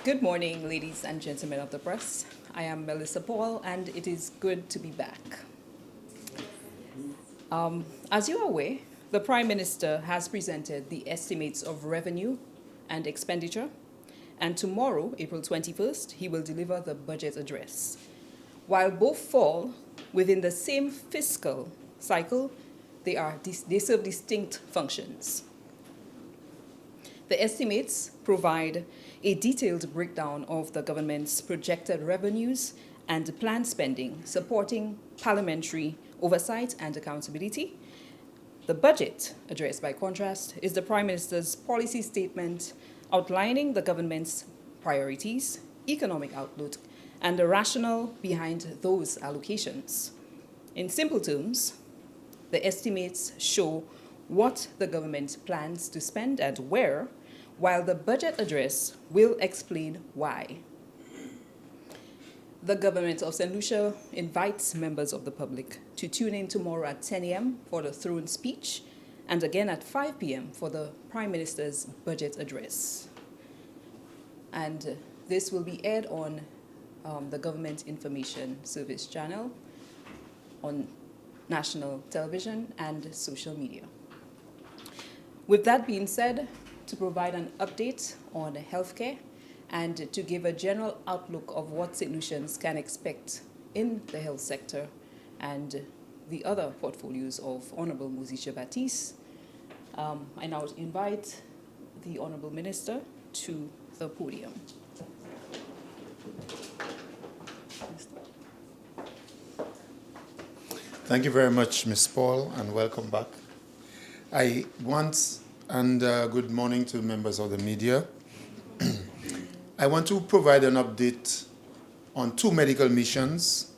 Good morning, ladies and gentlemen of the press. I am Melissa Paul, and it is good to be back. As you are aware, the Prime Minister has presented the estimates of revenue and expenditure, and tomorrow, April 21st, he will deliver the budget address. While both fall within the same fiscal cycle, they serve distinct functions. The estimates provide a detailed breakdown of the government's projected revenues and planned spending, supporting parliamentary oversight and accountability. The budget address, by contrast, is the Prime Minister's policy statement outlining the government's priorities, economic outlook, and the rationale behind those allocations. In simple terms, the estimates show what the government plans to spend and where, while the budget address will explain why. The government of St. Lucia invites members of the public to tune in tomorrow at 10 a.m. for the throne speech and again at 5 p.m. for the Prime Minister's budget address. And this will be aired on the Government Information Service channel, on national television and social media. With that being said, to provide an update on healthcare and to give a general outlook of what St. Lucians can expect in the health sector and the other portfolios of Honorable Lucia Baptiste, I now invite the Honorable Minister to the podium. Thank you very much, Ms. Paul, and welcome back. Good morning to members of the media. I want to provide an update on two medical missions.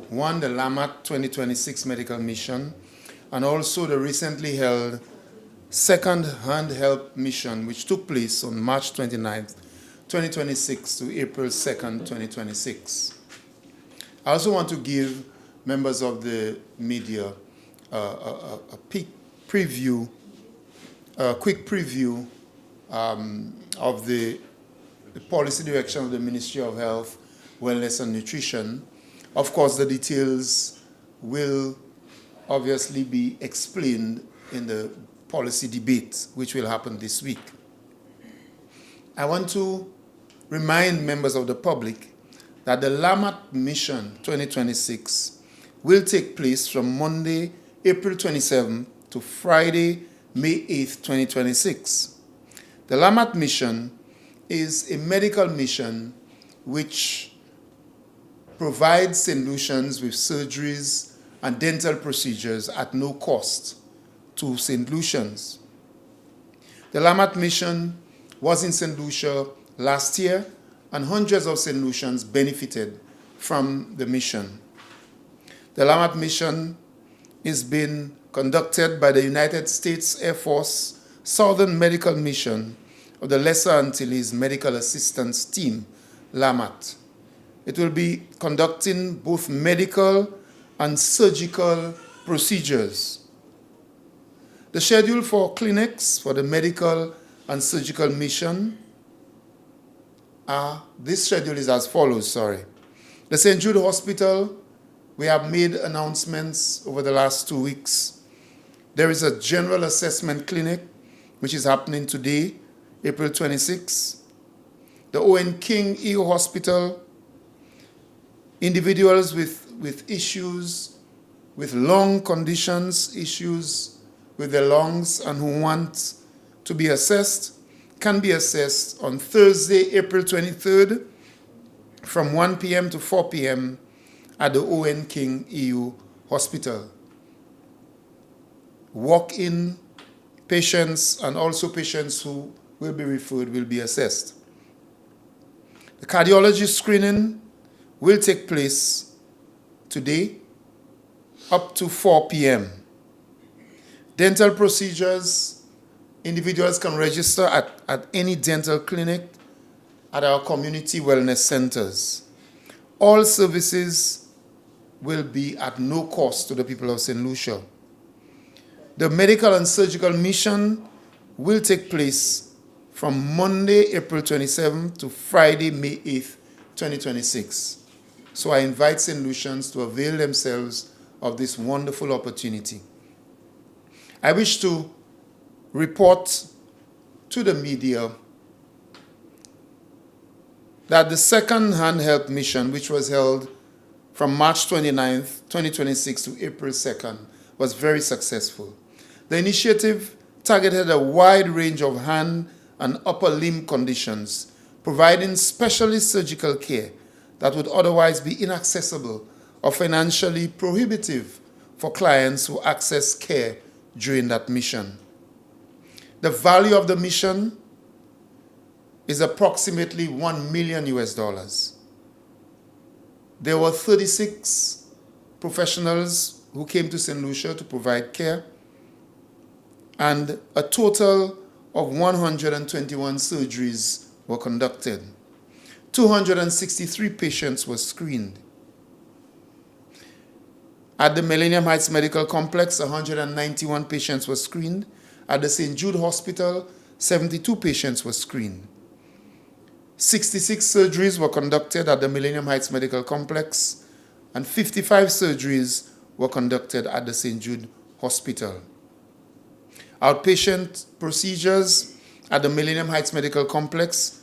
One, the LAMAT 2026 medical mission, and also the recently held second handheld mission, which took place on March 29th, 2026 to April 2nd, 2026. I also want to give members of the media a quick preview of the policy direction of the Ministry of Health, Wellness and Nutrition. Of course, the details will obviously be explained in the policy debate, which will happen this week. I want to remind members of the public that the LAMAT Mission 2026 will take place from Monday, April 27th to Friday, May 8th, 2026. The LAMAT mission is a medical mission which provides St. Lucians with surgeries and dental procedures at no cost to St. Lucians. The LAMAT mission was in St. Lucia last year, and hundreds of St. Lucians benefited from the mission. The LAMAT mission is being conducted by the United States Air Force Southern Medical Mission of the Lesser Antilles Medical Assistance Team, LAMAT. It will be conducting both medical and surgical procedures. The schedule for clinics for the medical and surgical mission this schedule is as follows, The St. Jude Hospital, we have made announcements over the last 2 weeks. There is a general assessment clinic, which is happening today, April 26. The Owen King EU Hospital, individuals with issues, with lung conditions, issues with their lungs, and who want to be assessed, can be assessed on Thursday, April 23rd, from 1 p.m. to 4 p.m. at the Owen King EU Hospital. Walk-in patients and also patients who will be referred will be assessed. The cardiology screening will take place today up to 4 p.m. Dental procedures, individuals can register at any dental clinic at our community wellness centers. All services will be at no cost to the people of St. Lucia. The medical and surgical mission will take place from Monday, April 27th to Friday, May 8th, 2026. So I invite St. Lucians to avail themselves of this wonderful opportunity. I wish to report to the media that the second hand help mission, which was held from March 29th, 2026 to April 2nd, was very successful. The initiative targeted a wide range of hand and upper limb conditions, providing specialist surgical care that would otherwise be inaccessible or financially prohibitive for clients who access care during that mission. The value of the mission is approximately $1 million US. There were 36 professionals who came to St. Lucia to provide care, and a total of 121 surgeries were conducted. 263 patients were screened. At the Millennium Heights Medical Complex, 191 patients were screened. At the St. Jude Hospital, 72 patients were screened. 66 surgeries were conducted at the Millennium Heights Medical Complex, and 55 surgeries were conducted at the St. Jude Hospital. Outpatient procedures at the Millennium Heights Medical Complex,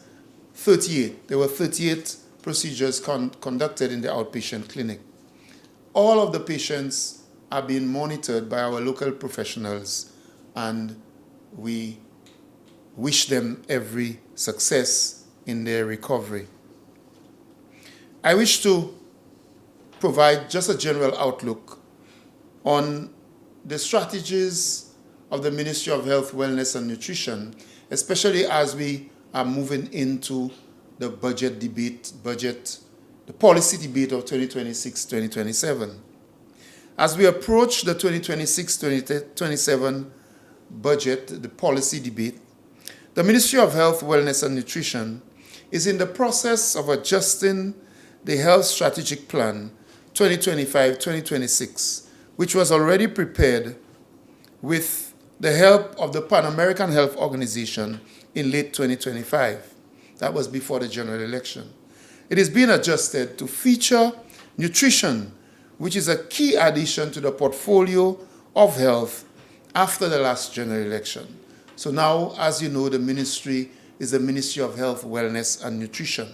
38. There were 38 procedures conducted in the outpatient clinic. All of the patients are being monitored by our local professionals, and we wish them every success in their recovery. I wish to provide just a general outlook on the strategies of the Ministry of Health, Wellness and Nutrition, especially as we are moving into the budget debate, the policy debate of 2026-2027. As we approach the 2026-2027 budget, the policy debate, the Ministry of Health, Wellness and Nutrition is in the process of adjusting the Health Strategic Plan 2025-2026, which was already prepared with the help of the Pan American Health Organization in late 2025. That was before the general election. It is being adjusted to feature nutrition, which is a key addition to the portfolio of health after the last general election. So now, as you know, the ministry is the Ministry of Health, Wellness and Nutrition.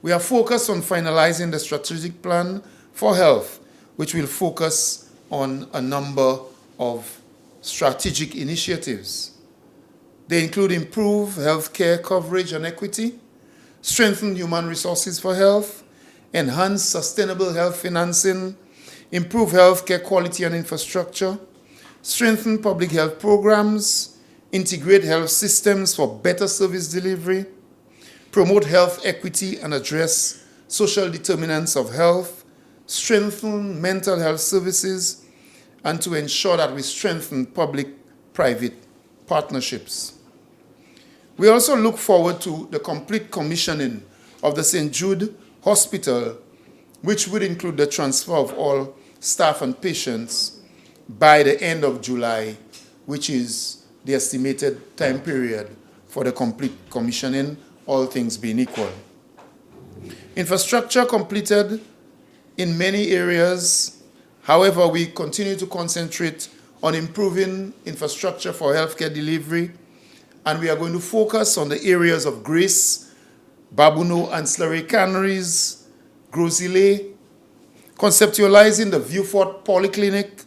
We are focused on finalizing the strategic plan for health, which will focus on a number of strategic initiatives. They include improve healthcare coverage and equity, strengthen human resources for health, enhance sustainable health financing, improve healthcare quality and infrastructure, strengthen public health programs, integrate health systems for better service delivery, promote health equity and address social determinants of health, strengthen mental health services, and to ensure that we strengthen public-private partnerships. We also look forward to the complete commissioning of the St. Jude Hospital, which would include the transfer of all staff and patients by the end of July, which is the estimated time period for the complete commissioning, all things being equal. Infrastructure completed in many areas. However, we continue to concentrate on improving infrastructure for healthcare delivery, and we are going to focus on the areas of Grace, Babuno Ancillary Canneries, Grosile, conceptualizing the Viewfort Polyclinic,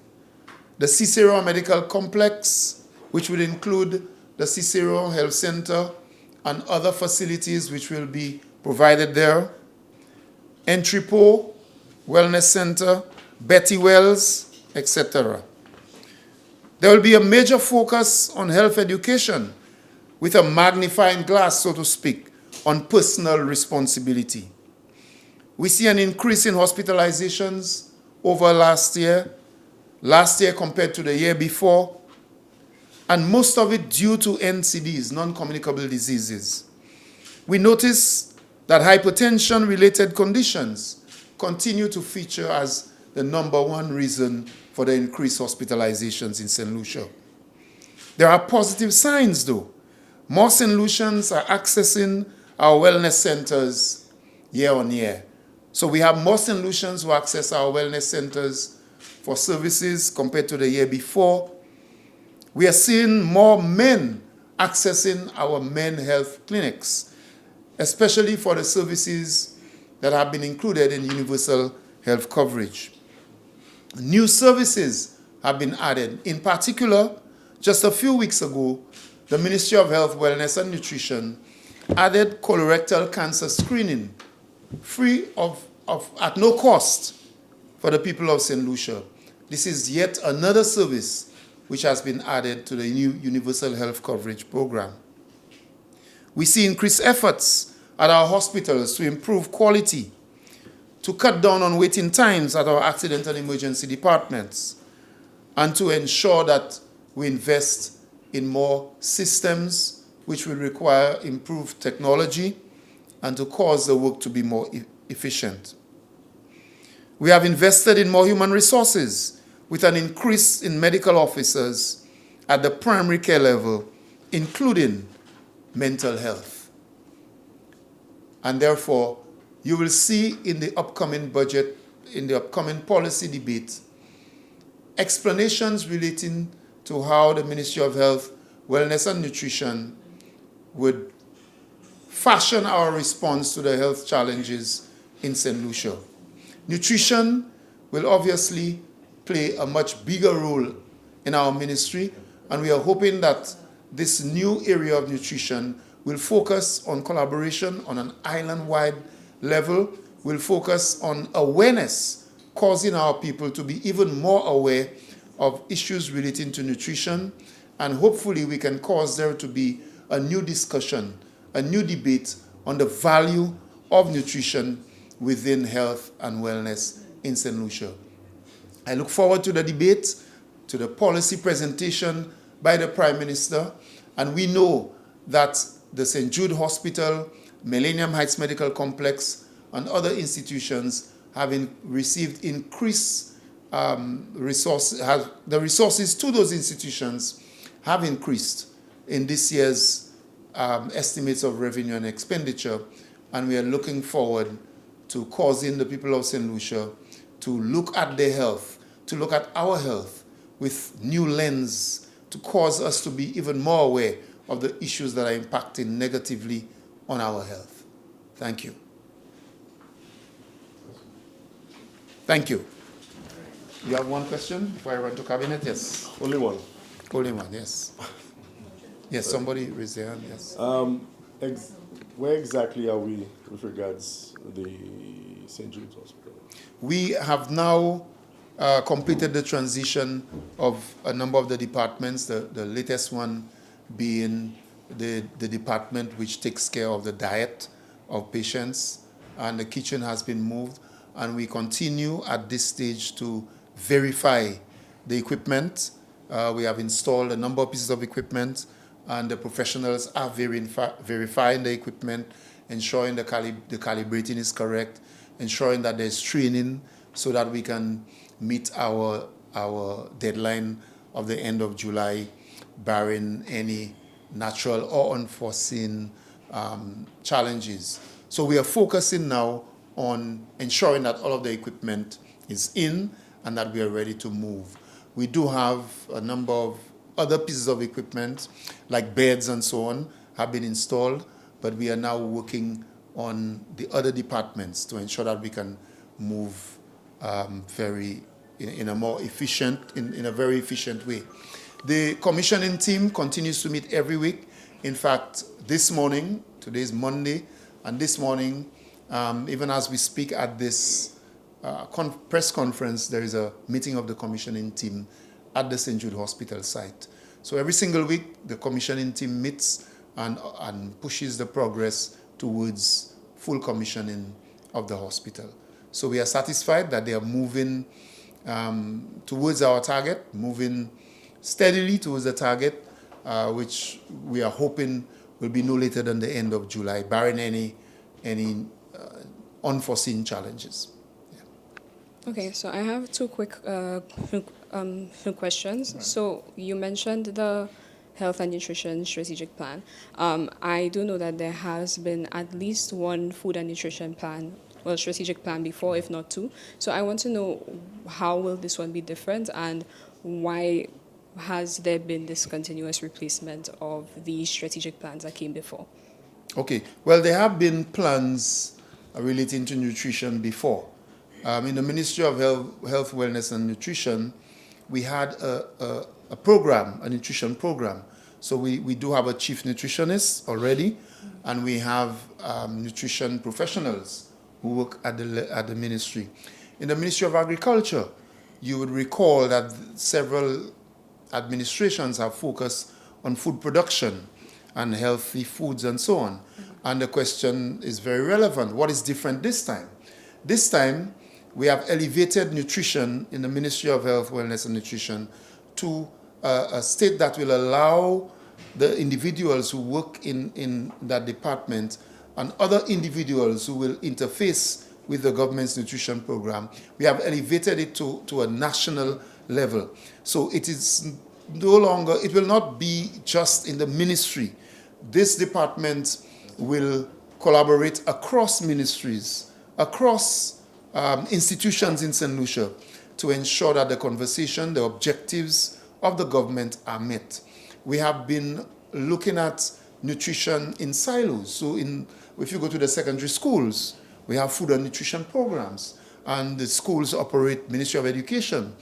the Cicero Medical Complex, which would include the Cicero Health Center and other facilities which will be provided there, Entrepot Wellness Center, Betty Wells, etc. There will be a major focus on health education with a magnifying glass, so to speak, on personal responsibility. We see an increase in hospitalizations over last year compared to the year before, and most of it due to NCDs, non-communicable diseases. We notice that hypertension-related conditions continue to feature as the number one reason for the increased hospitalizations in St. Lucia. There are positive signs, though. More St. Lucians are accessing our wellness centers year on year. So we have more St. Lucians who access our wellness centers for services compared to the year before. We are seeing more men accessing our men health clinics, especially for the services that have been included in universal health coverage. New services have been added. In particular, just a few weeks ago, the Ministry of Health, Wellness and Nutrition added colorectal cancer screening free at no cost for the people of St. Lucia. This is yet another service which has been added to the new Universal Health Coverage Program. We see increased efforts at our hospitals to improve quality, to cut down on waiting times at our accident and emergency departments, and to ensure that we invest in more systems which will require improved technology and to cause the work to be more efficient. We have invested in more human resources with an increase in medical officers at the primary care level, including mental health. And therefore, you will see in the upcoming budget, in the upcoming policy debate, explanations relating to how the Ministry of Health, Wellness and Nutrition would fashion our response to the health challenges in St. Lucia. Nutrition will obviously play a much bigger role in our ministry, and we are hoping that this new area of nutrition will focus on collaboration on an island-wide level, will focus on awareness, causing our people to be even more aware of issues relating to nutrition, and hopefully we can cause there to be a new discussion, a new debate on the value of nutrition within health and wellness in St. Lucia. I look forward to the debate, to the policy presentation by the Prime Minister, and we know that the St. Jude Hospital, Millennium Heights Medical Complex, and other institutions have received increased resources. The resources to those institutions have increased in this year's estimates of revenue and expenditure, and we are looking forward to causing the people of St. Lucia to look at their health, to look at our health with new lens, to cause us to be even more aware of the issues that are impacting negatively on our health. Thank you. Thank you. You have one question before I run to cabinet? Yes. Only one. Only one, yes. Yes, somebody raised their hand, yes. Where exactly are we with regards to the St. Jude's Hospital? We have now completed the transition of a number of the departments, the latest one being the department which takes care of the diet of patients, and the kitchen has been moved, and we continue at this stage to verify the equipment. We have installed a number of pieces of equipment, and the professionals are verifying the equipment, ensuring the calibrating is correct, ensuring that there's training so that we can meet our deadline of the end of July, barring any natural or unforeseen challenges. So we are focusing now on ensuring that all of the equipment is in and that we are ready to move. We do have a number of other pieces of equipment, like beds and so on, have been installed, but we are now working on the other departments to ensure that we can move in a very efficient way. The commissioning team continues to meet every week. In fact, this morning, today is Monday, and this morning, even as we speak at this press conference, there is a meeting of the commissioning team at the St. Jude Hospital site. So every single week, the commissioning team meets and pushes the progress towards full commissioning of the hospital. So we are satisfied that they are moving towards our target, moving steadily towards the target, which we are hoping will be no later than the end of July, barring any unforeseen challenges. Yeah. Okay, so I have two quick questions. So you mentioned the health and nutrition strategic plan. I do know that there has been at least one food and nutrition plan, well, strategic plan before, if not two. So I want to know, how will this one be different, and why has there been this continuous replacement of the strategic plans that came before? Okay, well, there have been plans relating to nutrition before. In the Ministry of Health, Wellness and Nutrition, we had a program, a nutrition program. So we do have a chief nutritionist already, and we have nutrition professionals who work at the ministry. In the Ministry of Agriculture, you would recall that several administrations have focused on food production and healthy foods and so on. And the question is very relevant. What is different this time? This time, we have elevated nutrition in the Ministry of Health, Wellness and Nutrition to a state that will allow the individuals who work in that department and other individuals who will interface with the government's nutrition program. We have elevated it to a national level. So it is no longer, it will not be just in the ministry. This department will collaborate across ministries, across institutions in St. Lucia, to ensure that the conversation, the objectives of the government are met. We have been looking at nutrition in silos. So if you go to the secondary schools, we have food and nutrition programs, and the schools operate Ministry of Education.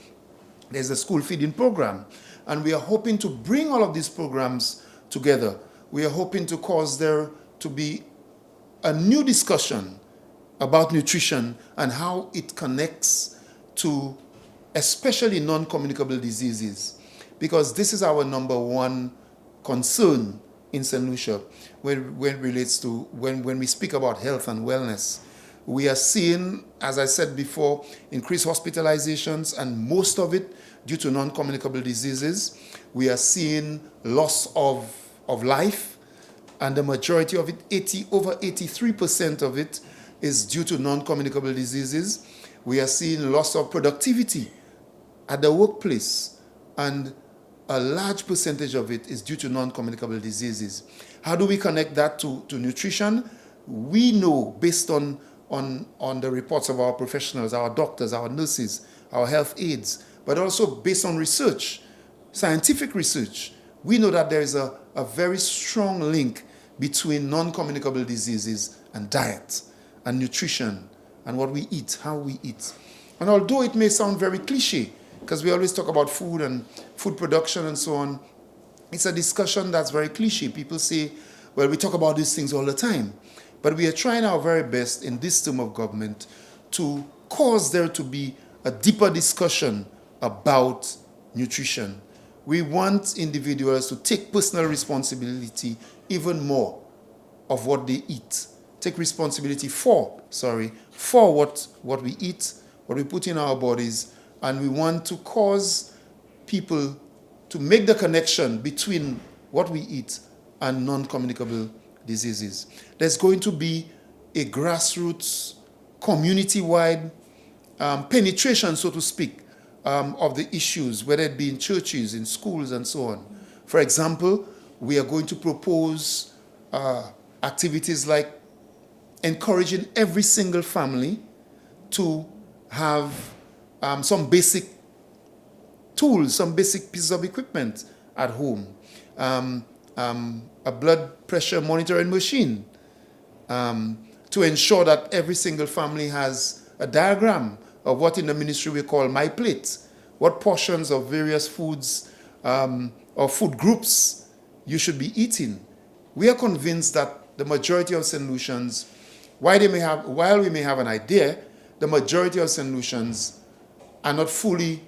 There's a school feeding program, and we are hoping to bring all of these programs together. We are hoping to cause there to be a new discussion about nutrition and how it connects to especially non-communicable diseases, because this is our number one concern in St. Lucia when it relates to when we speak about health and wellness. We are seeing, as I said before, increased hospitalizations, and most of it due to non-communicable diseases. We are seeing loss of life, and the majority of it, over 83% of it, is due to non-communicable diseases. We are seeing loss of productivity at the workplace, and a large percentage of it is due to non-communicable diseases. How do we connect that to nutrition? We know, based on the reports of our professionals, our doctors, our nurses, our health aides, but also based on research, scientific research, we know that there is a very strong link between non-communicable diseases and diet and nutrition and what we eat, how we eat. And although it may sound very cliche, because we always talk about food and food production and so on, it's a discussion that's very cliche. People say, well, we talk about these things all the time. But we are trying our very best in this term of government to cause there to be a deeper discussion about nutrition. We want individuals to take personal responsibility even more of what they eat. Take responsibility for what we eat, what we put in our bodies, and we want to cause people to make the connection between what we eat and non-communicable diseases. There's going to be a grassroots, community-wide penetration, so to speak, of the issues, whether it be in churches, in schools, and so on. For example, we are going to propose activities like encouraging every single family to have some basic tools, some basic pieces of equipment at home. A blood pressure monitoring machine, to ensure that every single family has a diagram of what in the ministry we call My Plate, what portions of various foods or food groups you should be eating. We are convinced that the majority of St. Lucians, while we may have an idea, the majority of St. Lucians are not fully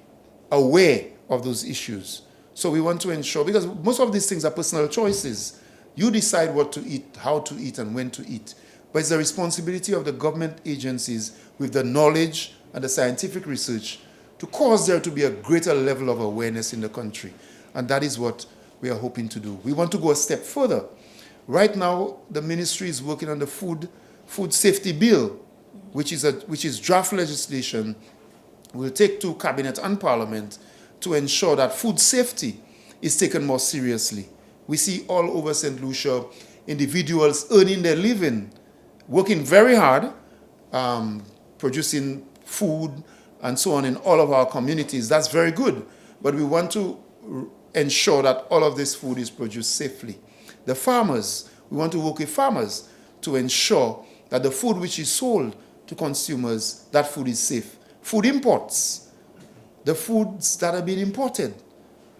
aware of those issues. So we want to ensure, because most of these things are personal choices. You decide what to eat, how to eat, and when to eat. But it's the responsibility of the government agencies with the knowledge and the scientific research to cause there to be a greater level of awareness in the country. And that is what we are hoping to do. We want to go a step further. Right now, the ministry is working on the food safety bill, which is draft legislation. We'll take to Cabinet and Parliament to ensure that food safety is taken more seriously. We see all over St. Lucia individuals earning their living, working very hard, producing food and so on in all of our communities. That's very good. But we want to ensure that all of this food is produced safely. The farmers, we want to work with farmers to ensure that the food which is sold to consumers, that food is safe. Food imports, the foods that are being imported,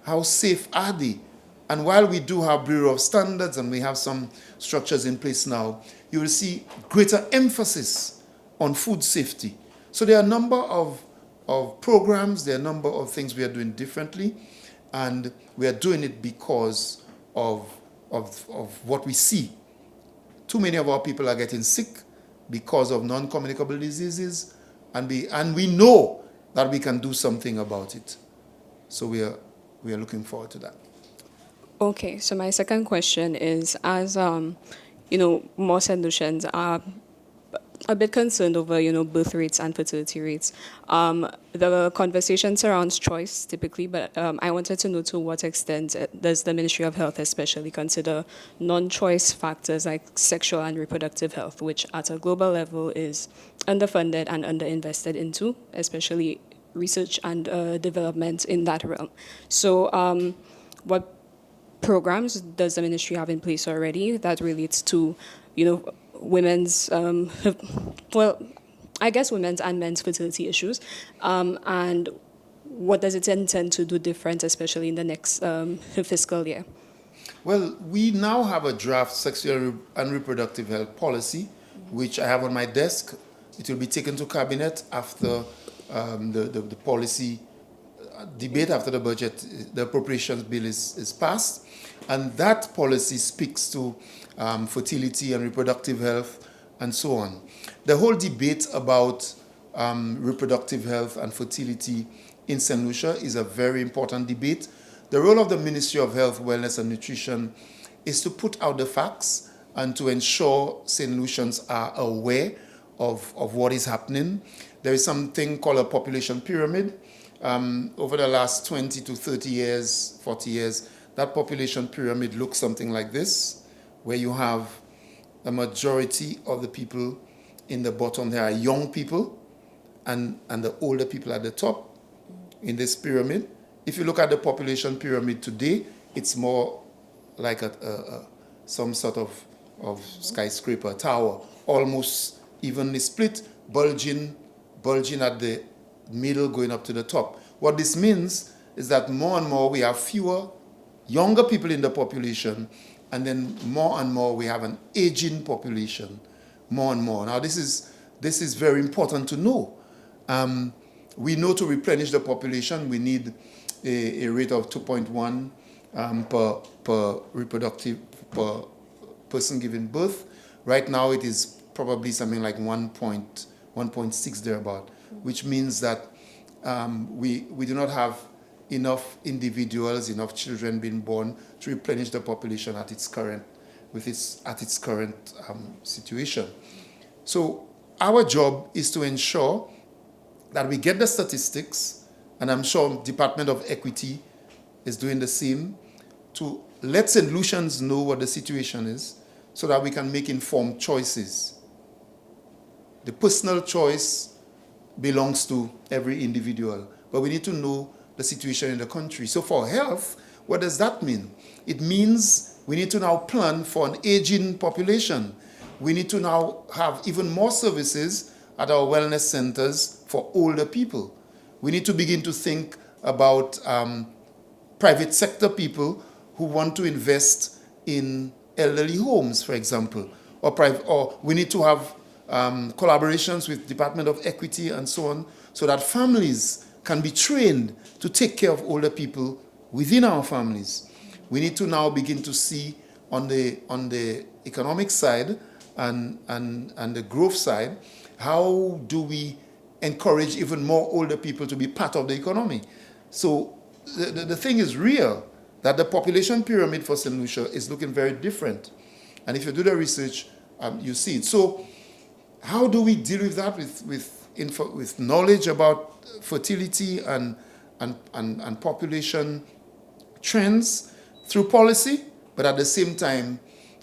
how safe are they? And while we do have Bureau of Standards and we have some structures in place now, you will see greater emphasis on food safety. So there are a number of programs, there are a number of things we are doing differently, and we are doing it because of what we see. Too many of our people are getting sick because of non-communicable diseases, and we know that we can do something about it. So we are looking forward to that. Okay, so my second question is, as more St. Lucians are a bit concerned over, birth rates and fertility rates. The conversation surrounds choice typically, but I wanted to know to what extent does the Ministry of Health especially consider non-choice factors like sexual and reproductive health, which at a global level is underfunded and underinvested into, especially research and development in that realm. So what programs does the ministry have in place already that relates to, women's, women's and men's fertility issues, and what does it intend to do different, especially in the next fiscal year? Well, we now have a draft sexual and reproductive health policy, which I have on my desk. It will be taken to cabinet after the policy debate, after the budget, the appropriations bill is passed. And that policy speaks to fertility and reproductive health and so on. The whole debate about reproductive health and fertility in St. Lucia is a very important debate. The role of the Ministry of Health, Wellness and Nutrition is to put out the facts and to ensure St. Lucians are aware of what is happening. There is something called a population pyramid. Over the last 20 to 30 years, 40 years, that population pyramid looks something like this, where you have a majority of the people in the bottom. There are young people and the older people at the top in this pyramid. If you look at the population pyramid today, it's more like some sort of skyscraper tower, almost evenly split, bulging at the middle, going up to the top. What this means is that more and more we have fewer younger people in the population, and then more and more we have an aging population, more and more. Now this is very important to know. We know to replenish the population we need a rate of 2.1 per person giving birth. Right now it is probably something like 1.6 thereabout, which means that we do not have enough individuals, enough children being born to replenish the population at its current situation. So our job is to ensure that we get the statistics, and I'm sure Department of Equity is doing the same, to let St. Lucians know what the situation is so that we can make informed choices. The personal choice belongs to every individual, but we need to know the situation in the country. So for health, what does that mean? It means we need to now plan for an aging population. We need to now have even more services at our wellness centers for older people. We need to begin to think about private sector people who want to invest in elderly homes, for example, or we need to have collaborations with Department of Equity and so on, so that families can be trained to take care of older people within our families. We need to now begin to see on the economic side and the growth side, how do we encourage even more older people to be part of the economy? So the thing is real, that the population pyramid for St. Lucia is looking very different. And if you do the research, you see it. So how do we deal with that with knowledge about fertility and population trends? Through policy, But at the same time,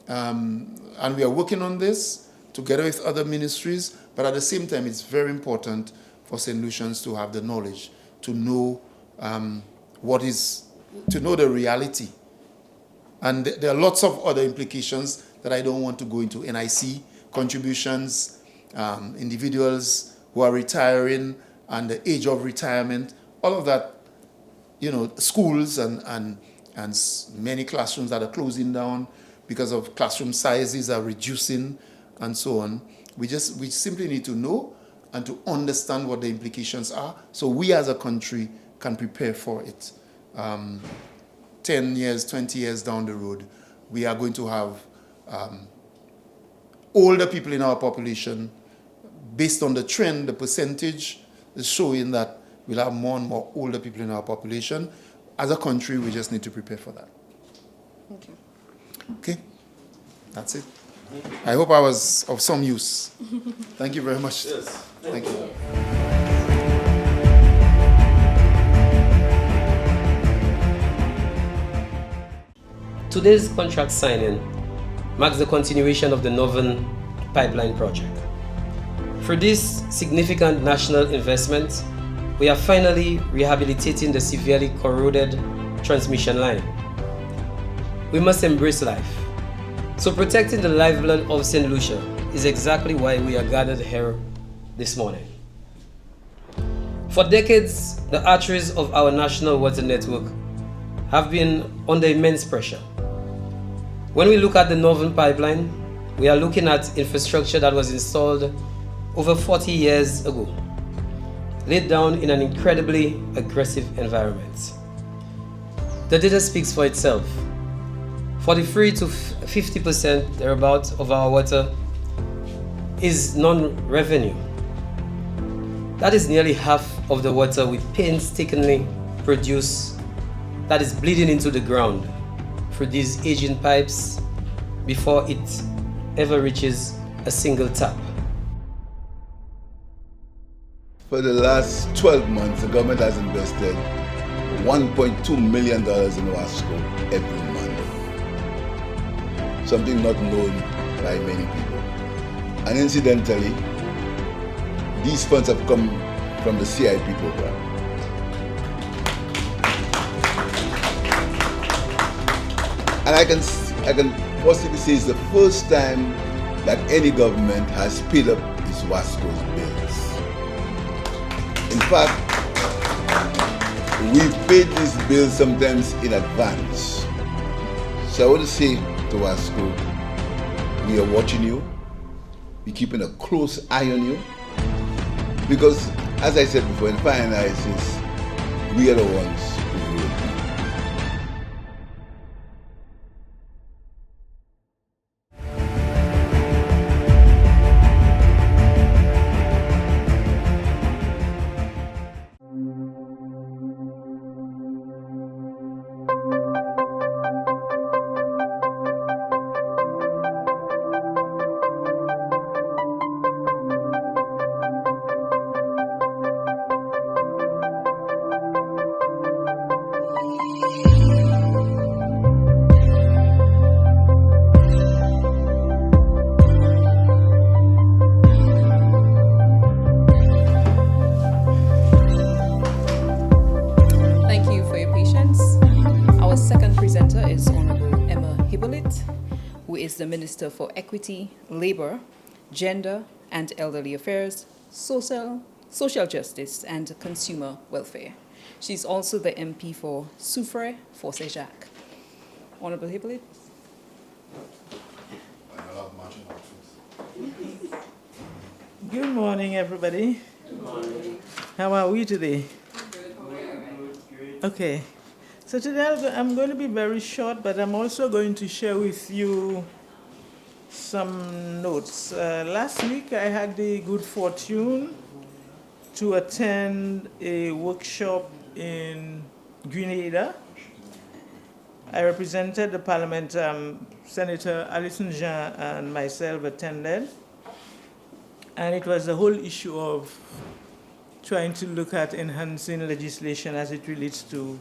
and we are working on this together with other ministries, but at the same time, it's very important for St. Lucians to have the knowledge, to know to know the reality. And there are lots of other implications that I don't want to go into. NIC contributions, individuals who are retiring and the age of retirement, all of that, schools and many classrooms that are closing down because of classroom sizes are reducing and so on. We simply need to know and to understand what the implications are so we as a country can prepare for it. 10 years, 20 years down the road, we are going to have older people in our population. Based on the trend, the percentage is showing that we'll have more and more older people in our population. As a country, we just need to prepare for that. Okay. Okay, that's it. I hope I was of some use. Thank you very much. Yes. Thank you. Today's contract signing marks the continuation of the Northern Pipeline project. For this significant national investment, we are finally rehabilitating the severely corroded transmission line. We must embrace life. So protecting the lifeblood of St. Lucia is exactly why we are gathered here this morning. For decades, the arteries of our national water network have been under immense pressure. When we look at the Northern Pipeline, we are looking at infrastructure that was installed over 40 years ago, laid down in an incredibly aggressive environment. The data speaks for itself. 43 to 50% thereabouts of our water is non-revenue. That is nearly half of the water we painstakingly produce that is bleeding into the ground through these aging pipes before it ever reaches a single tap. For the last 12 months, the government has invested $1.2 million in Wasco every month. Something not known by many people. And incidentally, these funds have come from the CIP program. And I can possibly say it's the first time that any government has paid up its Wasco's bills. In fact, we've paid these bills sometimes in advance. So I want to say to Wasco, we are watching you, we're keeping a close eye on you, because as I said before, in fire analysis, we are the ones who rule. The Minister for Equity, Labor, Gender and Elderly Affairs, Social Justice and Consumer Welfare. She's also the MP for Soufrière Forcé-Jacques. Honorable Hippolyte. Good morning, everybody. Good morning. How are we today? Okay. So today I'm going to be very short, but I'm also going to share with you some notes. Last week I had the good fortune to attend a workshop in Grenada. I represented the Parliament, Senator Alison Jean and myself attended. And it was the whole issue of trying to look at enhancing legislation as it relates to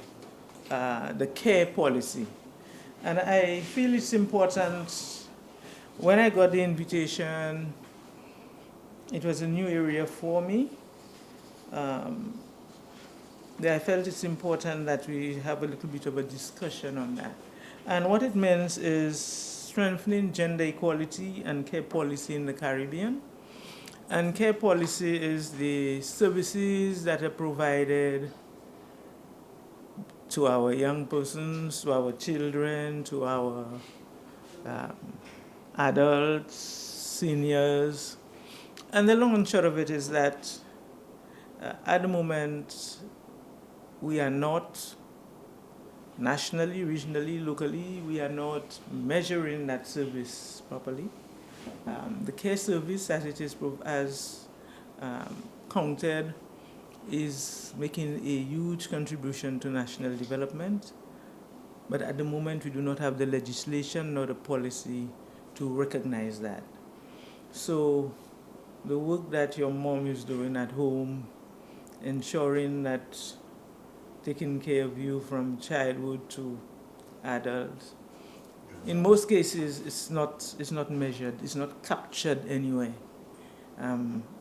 the care policy. And I feel it's important. When I got the invitation, it was a new area for me. I felt it's important that we have a little bit of a discussion on that. And what it means is strengthening gender equality and care policy in the Caribbean. And care policy is the services that are provided to our young persons, to our children, to our adults, seniors. And the long and short of it is that at the moment, we are not nationally, regionally, locally, we are not measuring that service properly. The care service, as it is counted, is making a huge contribution to national development. But at the moment, we do not have the legislation nor the policy to recognize that. So the work that your mom is doing at home, ensuring that taking care of you from childhood to adults, in most cases, it's not measured, it's not captured anyway.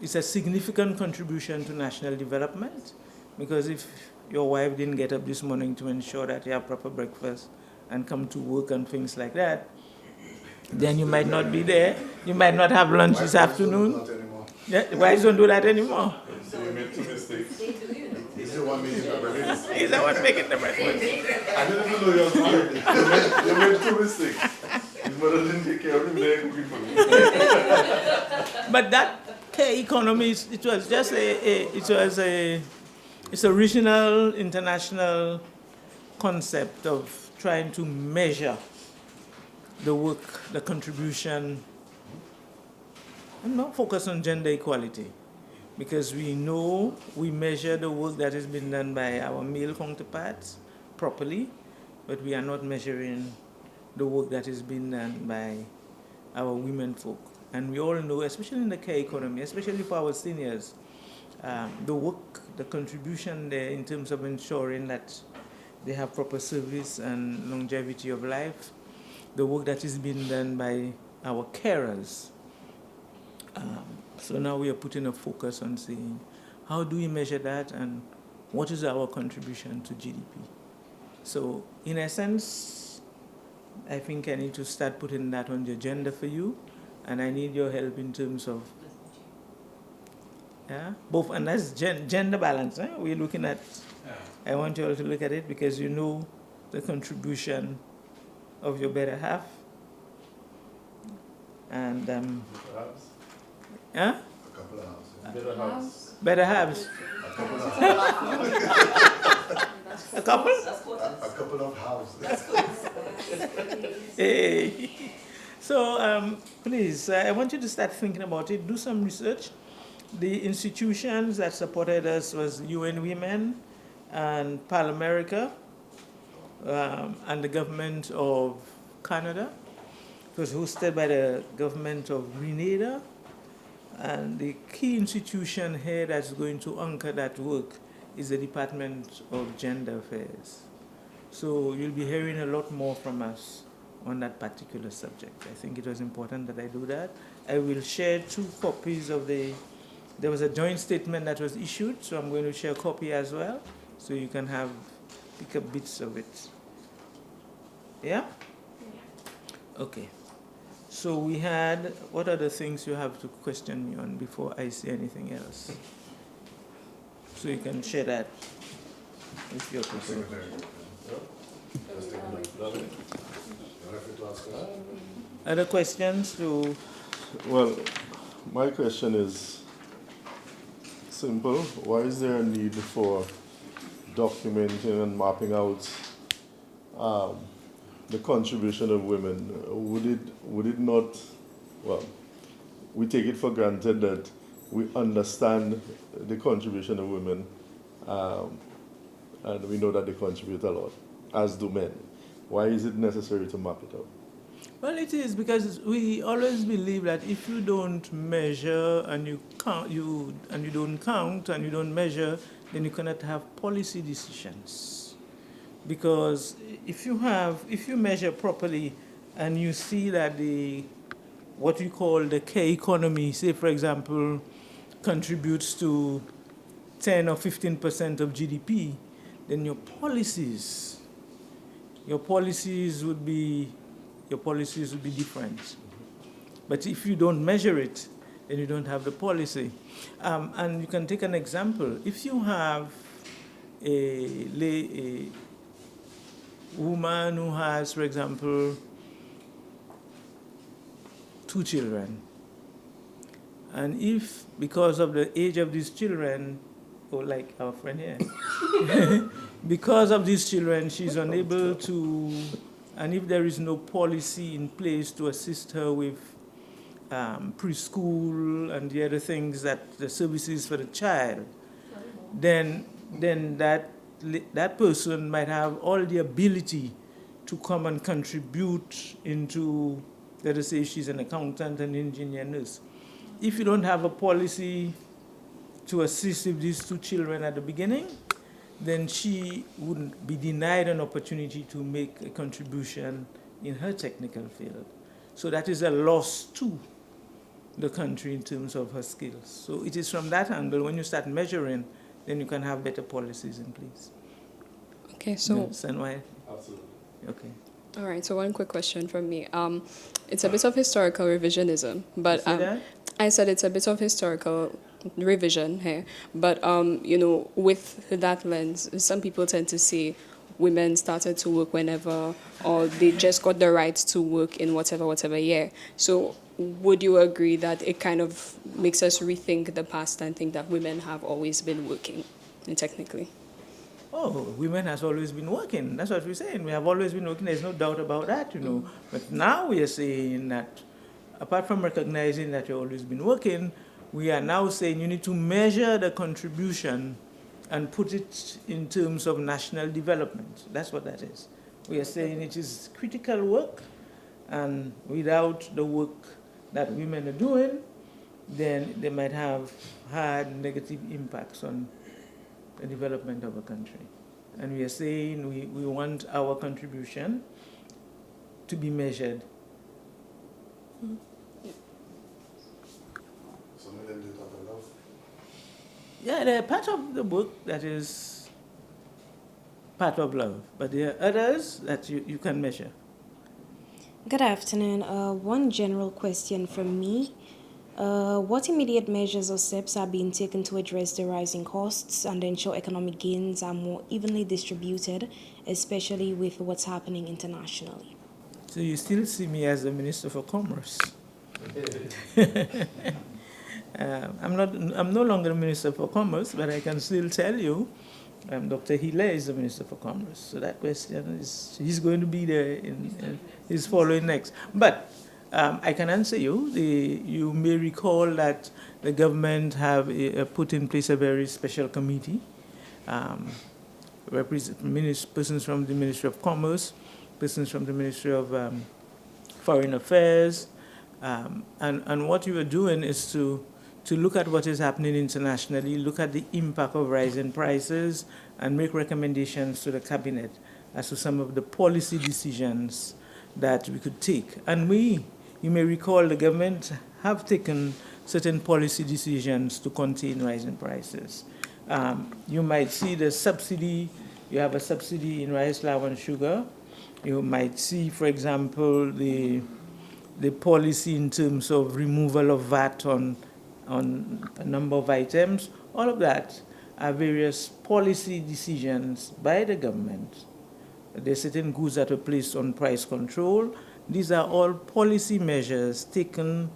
It's a significant contribution to national development, because if your wife didn't get up this morning to ensure that you have proper breakfast and come to work and things like that, then you might not be there. You might not have lunch this afternoon. Yeah, wives don't do that anymore. So we made 2 mistakes. He's the one making the breakfast. He's the one making the breakfast. I didn't even know you was married. You made 2 mistakes. His mother didn't take care of him, they're cooking for me. But that care economy, it was just it's a regional, international concept of trying to measure the work, the contribution, and not focus on gender equality, because we know we measure the work that has been done by our male counterparts properly, but we are not measuring the work that is being done by our women folk. And we all know, especially in the care economy, especially for our seniors, the work, the contribution there in terms of ensuring that they have proper service and longevity of life, the work that is being done by our carers. So now we are putting a focus on saying, how do we measure that and what is our contribution to GDP? So in essence, I think I need to start putting that on the agenda for you, and I need your help in terms of both, and that's gender balance. We're looking at, I want you all to look at it because you know the contribution of your better half. And A couple of houses. better halves. A couple? A couple of houses. Hey. So please, I want you to start thinking about it. Do some research. The institutions that supported us was UN Women and PAL America and the government of Canada. It was hosted by the government of Grenada. And the key institution here that's going to anchor that work is the Department of Gender Affairs. So you'll be hearing a lot more from us on that particular subject. I think it was important that I do that. I will share 2 copies of there was a joint statement that was issued, so I'm going to share a copy as well, so you can pick up bits of it. Yeah? Okay. So we had, what are the things you have to question me on before I say anything else? So you can share that with your people. Other questions to? Well, my question is simple. Why is there a need for documenting and mapping out the contribution of women? Would it not, well, we take it for granted that we understand the contribution of women, and we know that they contribute a lot, as do men. Why is it necessary to map it out? Well, it is because we always believe that if you don't measure and you don't count and you don't measure, then you cannot have policy decisions. Because if you measure properly and you see that what we call the care economy, say for example, contributes to 10 or 15% of GDP, then your policies would be different. But if you don't measure it, then you don't have the policy. And you can take an example. If you have a woman who has, for example, 2 children, and if because of the age of these children, or like our friend here, because of these children, she's unable to, and if there is no policy in place to assist her with preschool and the other things that the services for the child, then that person might have all the ability to come and contribute into, let us say she's an accountant, an engineer, nurse. If you don't have a policy to assist with these 2 children at the beginning, then she wouldn't be denied an opportunity to make a contribution in her technical field. So that is a loss to the country in terms of her skills. So it is from that angle, when you start measuring, then you can have better policies in place. Okay, so... understand why? Absolutely. Okay. All right, so one quick question from me. It's a bit of historical revisionism, but You see that? I said it's a bit of historical revision here, but with that lens, some people tend to say women started to work whenever, or they just got the right to work in whatever year. So would you agree that it kind of makes us rethink the past and think that women have always been working, technically? Oh, women has always been working. That's what we're saying. We have always been working. There's no doubt about that, But now we are saying that, apart from recognizing that you've always been working, we are now saying you need to measure the contribution and put it in terms of national development. That's what that is. We are saying it is critical work, and without the work that women are doing, then they might have had negative impacts on the development of a country. And we are saying we want our contribution to be measured. Mm-hmm. Some of them do it out of love. Yeah, they're part of the book that is part of love, but there are others that you can measure. Good afternoon. One general question from me. What immediate measures or steps are being taken to address the rising costs and ensure economic gains are more evenly distributed, especially with what's happening internationally? So you still see me as the Minister for Commerce. I'm no longer the Minister for Commerce, but I can still tell you Dr. Hilaire is the Minister for Commerce. So that question he's going to be there, he's following next. But I can answer you. You may recall that the government have put in place a very special committee, persons from the Ministry of Commerce, persons from the Ministry of Foreign Affairs, and what you are doing is to look at what is happening internationally, look at the impact of rising prices, and make recommendations to the cabinet as to some of the policy decisions that we could take. And you may recall, the government have taken certain policy decisions to contain rising prices. You might see the subsidy. You have a subsidy in rice, flour, and sugar. You might see, for example, the policy in terms of removal of VAT on a number of items. All of that are various policy decisions by the government. There are certain goods that are placed on price control. These are all policy measures taken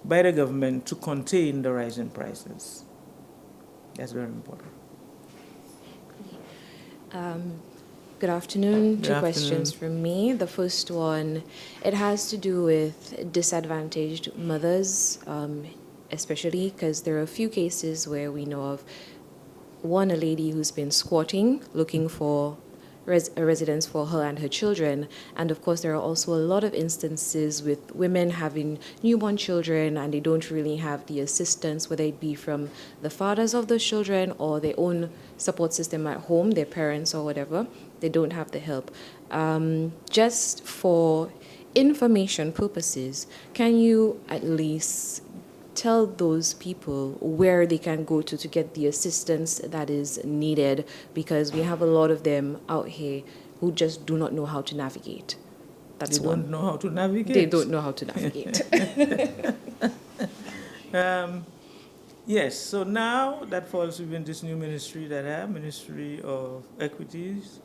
by the government to contain the rise in prices. That's very important. Good afternoon. Two questions from me. The first one, it has to do with disadvantaged mothers, especially because there are a few cases where we know of a lady who's been squatting, looking for a residence for her and her children. And of course, there are also a lot of instances with women having newborn children and they don't really have the assistance, whether it be from the fathers of those children or their own support system at home, their parents or whatever. they don't have the help. Just for information purposes, can you at least tell those people where they can go to get the assistance that is needed? Because we have a lot of them out here who just do not know how to navigate. That's they don't know how to navigate. They don't know how to navigate. Yes, so now that falls within this new ministry that I have, Ministry of Equities,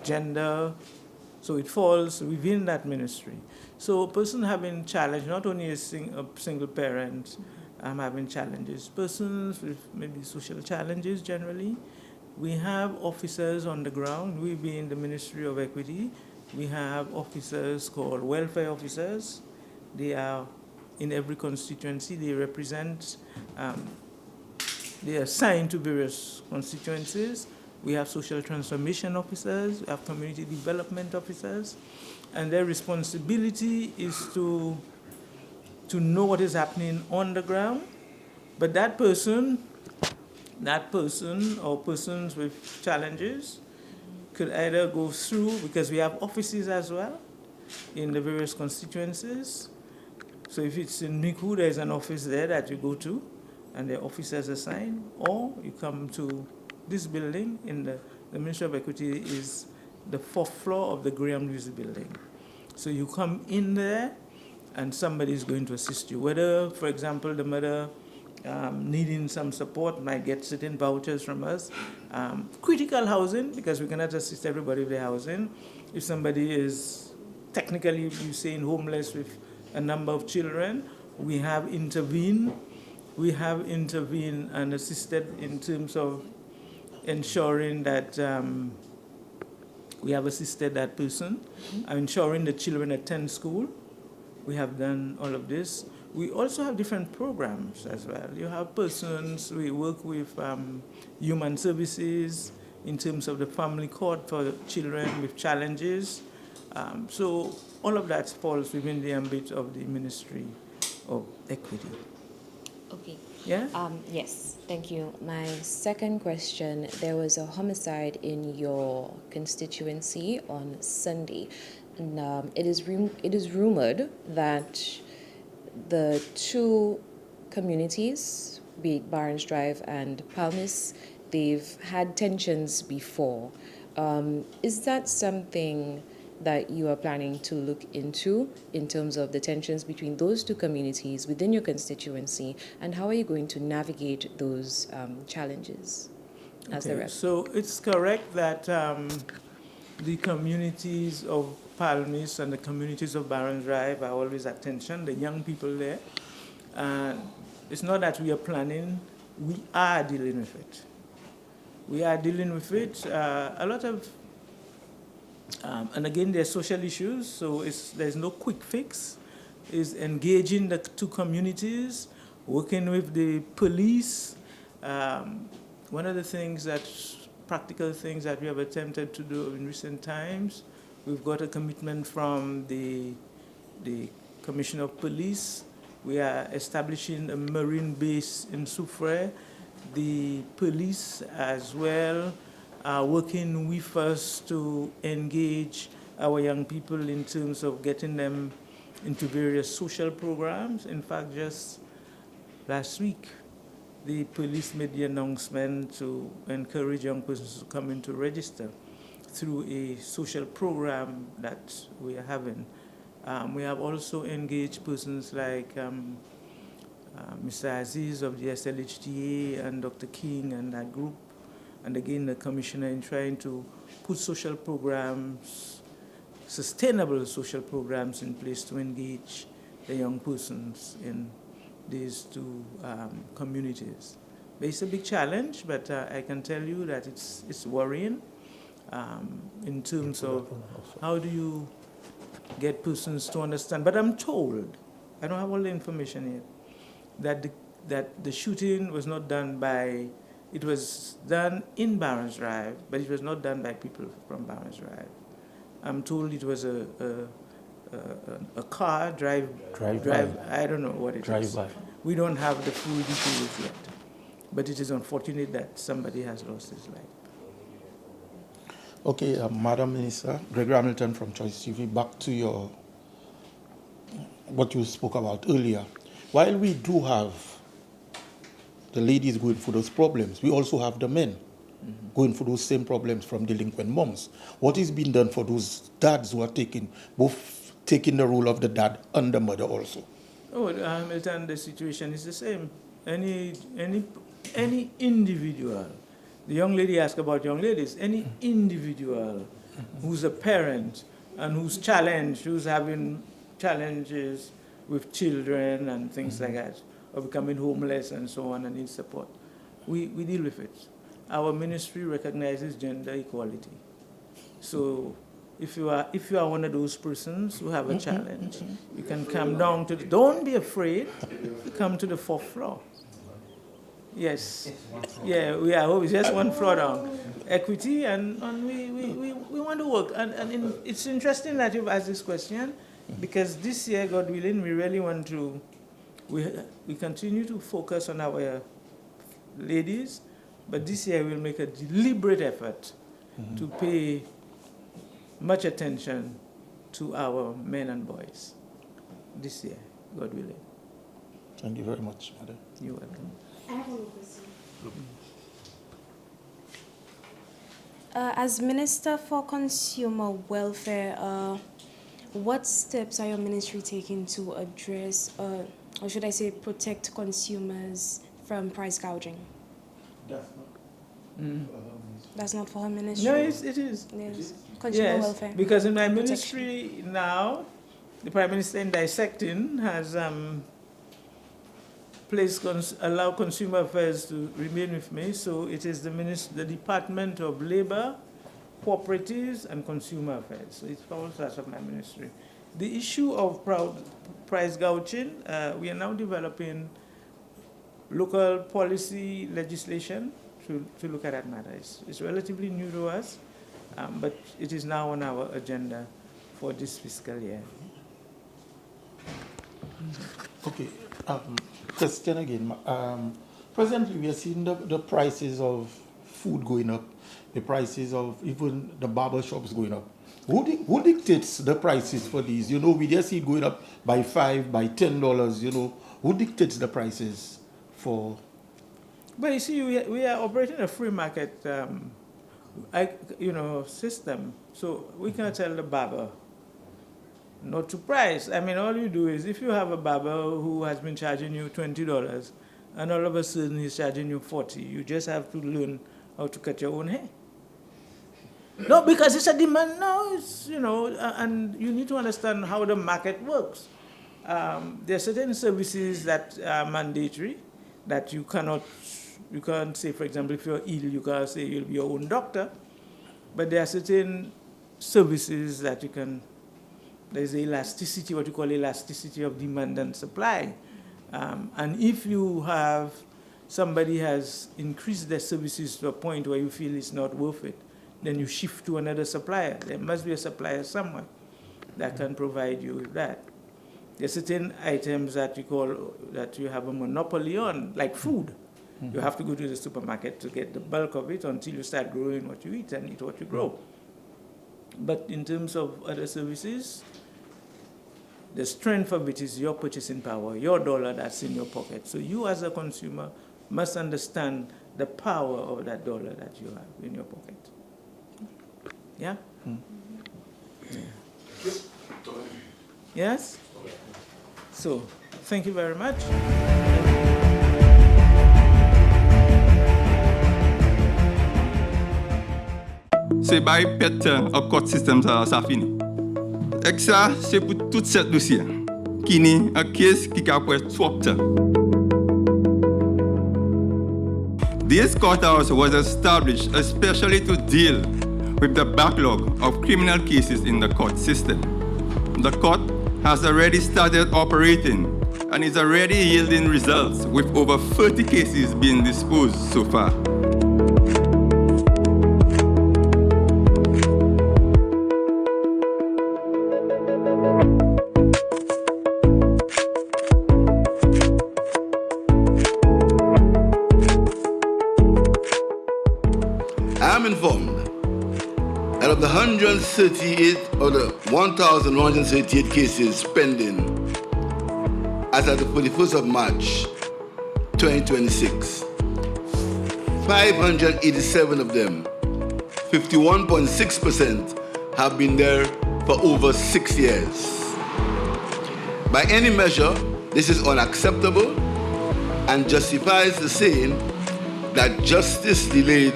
Gender, so it falls within that ministry. So a person having challenge, not only a single parent having challenges, persons with maybe social challenges generally, we have officers on the ground. We being the Ministry of Equity, we have officers called welfare officers. They are in every constituency. They represent, they are assigned to various constituencies. We have social transformation officers, we have community development officers, and their responsibility is to know what is happening on the ground. But that person or persons with challenges could either go through, because we have offices as well in the various constituencies. So if it's in Miku, there's an office there that you go to, and the officers assigned, or you come to this building in the Ministry of Equity is the 4th floor of the Graham Lucy building. So you come in there, and somebody is going to assist you. Whether, for example, the mother needing some support might get certain vouchers from us. Critical housing, because we cannot assist everybody with their housing. If somebody is technically, you saying homeless with a number of children, we have intervened. We have intervened and assisted in terms of ensuring that we have assisted that person, ensuring the children attend school. We have done all of this. We also have different programs as well. You have persons, we work with human services in terms of the family court for children with challenges. So all of that falls within the ambit of the Ministry of Equity. Okay. Yeah? Yes, thank you. My second question, there was a homicide in your constituency on Sunday. And it is rumored that the two communities, be it Barnes Drive and Palmis, they've had tensions before. Is that something that you are planning to look into in terms of the tensions between those two communities within your constituency, and how are you going to navigate those challenges as the rep? So it's correct that the communities of Palmis and the communities of Barons Drive are always at tension, the young people there. It's not that we are planning, we are dealing with it. We are dealing with it. A lot of and again, there's social issues, so there's no quick fix. It's engaging the two communities, working with the police. One of the things practical things that we have attempted to do in recent times, we've got a commitment from the Commissioner of Police. We are establishing a marine base in Soufrière. The police as well are working with us to engage our young people in terms of getting them into various social programs. In fact, just last week, the police made the announcement to encourage young persons to come in to register through a social program that we are having. We have also engaged persons like Mr. Aziz of the SLHTA and Dr. King and that group, and again the commissioner, in trying to put social programs, sustainable social programs in place to engage the young persons in these two communities. But it's a big challenge, but I can tell you that it's worrying in terms of how do you get persons to understand. But I'm told, I don't have all the information yet, that the shooting was not done by, it was done in Barons Drive, but it was not done by people from Barons Drive. I'm told it was a car drive. I don't know what it is. Drive-by. We don't have the full details yet. But it is unfortunate that somebody has lost his life. Okay, Madam Minister, Gregory Hamilton from Choice TV, back to what you spoke about earlier. While we do have the ladies going through those problems, we also have the men going through those same problems from delinquent moms. What is being done for those dads who are taking the role of the dad and the mother also? Oh, Hamilton, the situation is the same. Any individual, the young lady asked about young ladies, any individual who's a parent and who's having challenges with children and things like that, or becoming homeless and so on and needs support, we deal with it. Our ministry recognizes gender equality. So if you are one of those persons who have a challenge, you can come down to don't be afraid, come to the 4th floor. Yes. Yeah, we are just one floor down. Equity, and we want to work. And it's interesting that you've asked this question, because this year, God willing, we really want to, we continue to focus on our ladies, but this year we'll make a deliberate effort to pay much attention to our men and boys this year, God willing. Thank you very much, Madam. You're welcome. I have one question. As Minister for Consumer Welfare, what steps are your ministry taking to address, or should I say, protect consumers from price gouging? That's not for her ministry? No, it is. Yes. Consumer welfare. Because in my ministry now, the Prime Minister in dissecting has allow Consumer Affairs to remain with me. So it is the Department of Labor, Cooperatives, and Consumer Affairs. So it's all parts of my ministry. The issue of price gouging, we are now developing local policy legislation to look at that matter. It's relatively new to us, but it is now on our agenda for this fiscal year. Okay. Question again. Presently, we are seeing the prices of food going up, the prices of even the barber shops going up. Who dictates the prices for these? We just see it going up by $5, by $10. Who dictates the prices for? But you see, we are operating a free market, system. So we cannot tell the barber not to price. I mean, all you do is, if you have a barber who has been charging you $20 and all of a sudden he's charging you $40, you just have to learn how to cut your own hair. No, because it's a demand now, and you need to understand how the market works. There are certain services that are mandatory that you can't say, for example, if you're ill, you can't say you'll be your own doctor. But there are certain services that you can. There's elasticity, what you call elasticity of demand and supply. And if you have, somebody has increased their services to a point where you feel it's not worth it, then you shift to another supplier. There must be a supplier somewhere that can provide you with that. There are certain items that you have a monopoly on, like food. You have to go to the supermarket to get the bulk of it until you start growing what you eat and eat what you grow. But in terms of other services, the strength of it is your purchasing power, your dollar that's in your pocket. So you as a consumer must understand the power of that dollar that you have in your pocket. Yeah? Yeah. Yes? So, thank you very much. C'est by pet a code system ça fini. Et ça c'est pour toute cette dossier qui n'est un case qui a pour swap. This courthouse was established especially to deal with the backlog of criminal cases in the court system. The court has already started operating and is already yielding results with over 30 cases being disposed so far. Out of the 138 or the 1,138 cases pending as of the 31st of March 2026, 587 of them, 51.6%, have been there for over 6 years. By any measure, this is unacceptable and justifies the saying that justice delayed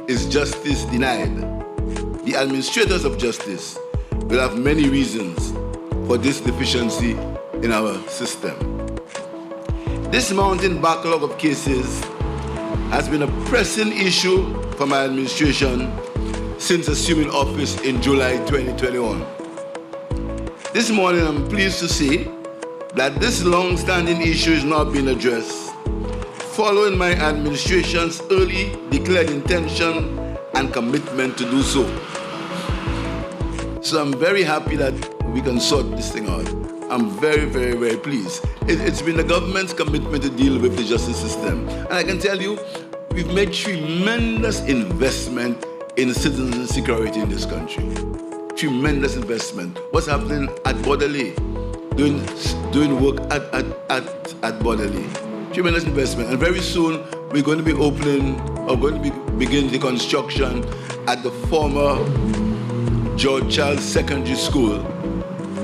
is justice denied. The administrators of justice will have many reasons for this deficiency in our system. This mounting backlog of cases has been a pressing issue for my administration since assuming office in July 2021. This morning, I'm pleased to say that this long-standing issue is now being addressed following my administration's early declared intention and commitment to do so. So I'm very happy that we can sort this thing out. I'm very, very, very pleased. It's been the government's commitment to deal with the justice system. And I can tell you, we've made tremendous investment in citizen security in this country. Tremendous investment. What's happening at Borderley? Doing work at Borderley. Tremendous investment. And very soon, we're going to be beginning the construction at the former George Charles Secondary School.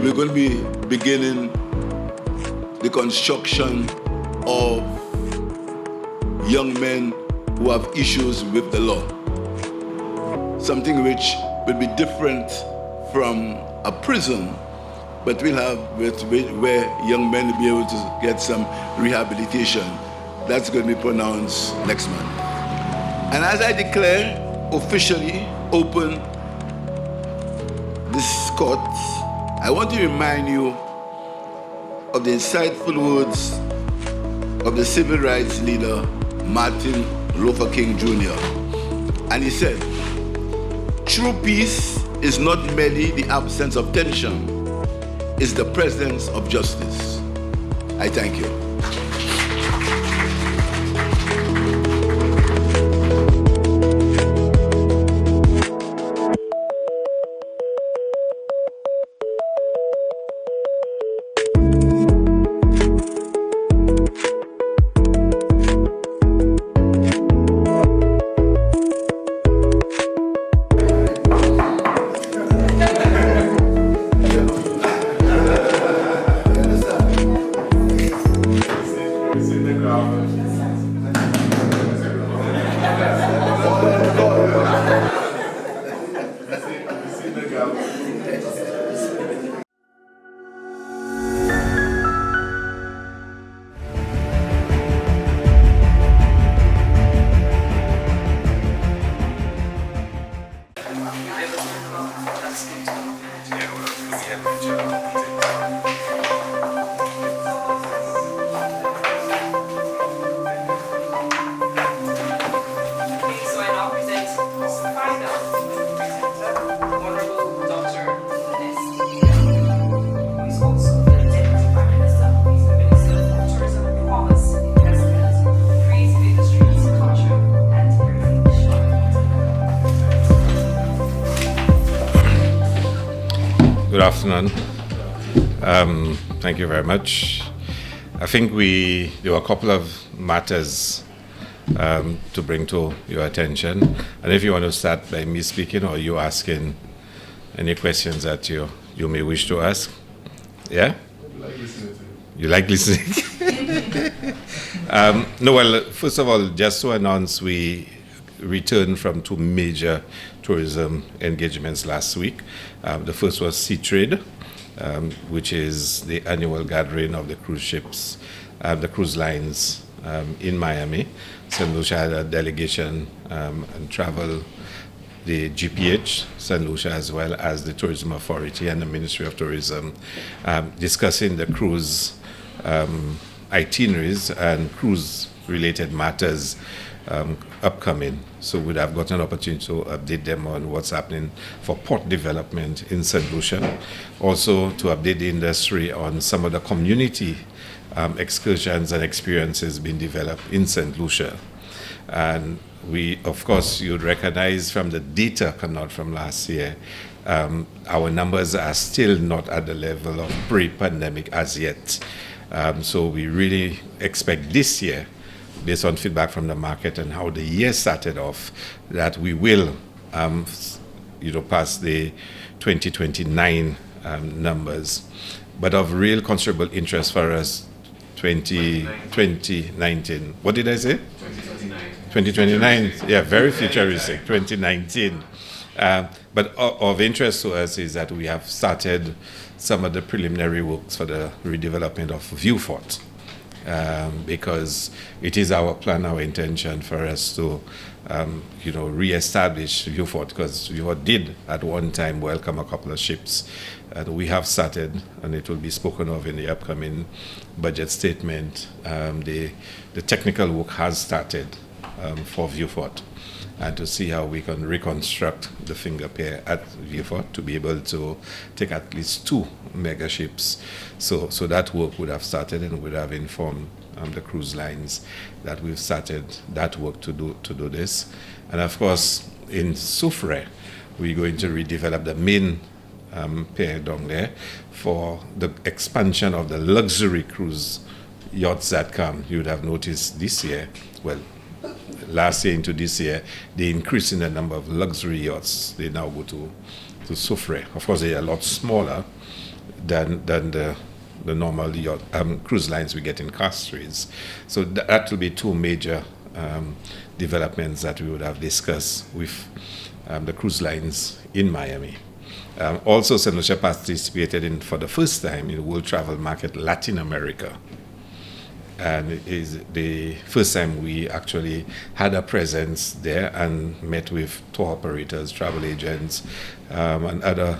We're going to be beginning the construction of young men who have issues with the law. Something which will be different from a prison, but we'll have where young men will be able to get some rehabilitation. That's going to be pronounced next month. And as I declare officially open this court, I want to remind you of the insightful words of the civil rights leader, Martin Luther King Jr. And he said, "True peace is not merely the absence of tension, it's the presence of justice." I thank you. Good afternoon. Thank you very much. I think there were a couple of matters to bring to your attention. And if you want to start by me speaking or you asking any questions that you may wish to ask. Yeah? You like listening? First of all, just to announce, we returned from 2 major tourism engagements last week. The first was Sea Trade, which is the annual gathering of the cruise ships, the cruise lines in Miami. St. Lucia had a delegation and travel, the GPH, St. Lucia, as well as the Tourism Authority and the Ministry of Tourism, discussing the cruise itineraries and cruise-related matters upcoming. So we'd have got an opportunity to update them on what's happening for port development in St. Lucia. Also to update the industry on some of the community excursions and experiences being developed in St. Lucia. And we, of course, you'd recognize from the data come out from last year, our numbers are still not at the level of pre-pandemic as yet. So we really expect this year, based on feedback from the market and how the year started off, that we will, pass the 2029 numbers. But of real considerable interest for us, 2019. What did I say? 2029. Yeah, very futuristic, 2019. But of interest to us is that we have started some of the preliminary works for the redevelopment of Viewfort, because it is our plan, our intention for us to, re-establish Viewfort, because Viewfort did at one time welcome a couple of ships. And we have started, and it will be spoken of in the upcoming budget statement. The technical work has started for Viewfort, and to see how we can reconstruct the finger pier at Viewfort to be able to take at least 2 mega ships. So that work would have started and would have informed the cruise lines that we've started that work to do this. And of course, in Soufrière, we're going to redevelop the main pier down there for the expansion of the luxury cruise yachts that come. You would have noticed this year, well, last year into this year, the increase in the number of luxury yachts. They now go to Soufrière. Of course, they are a lot smaller than the normal yacht, cruise lines we get in Castries. So that will be 2 major developments that we would have discussed with the cruise lines in Miami. Also, St. Lucia participated in, for the first time, in the World Travel Market Latin America. And it is the first time we actually had a presence there and met with tour operators, travel agents, and other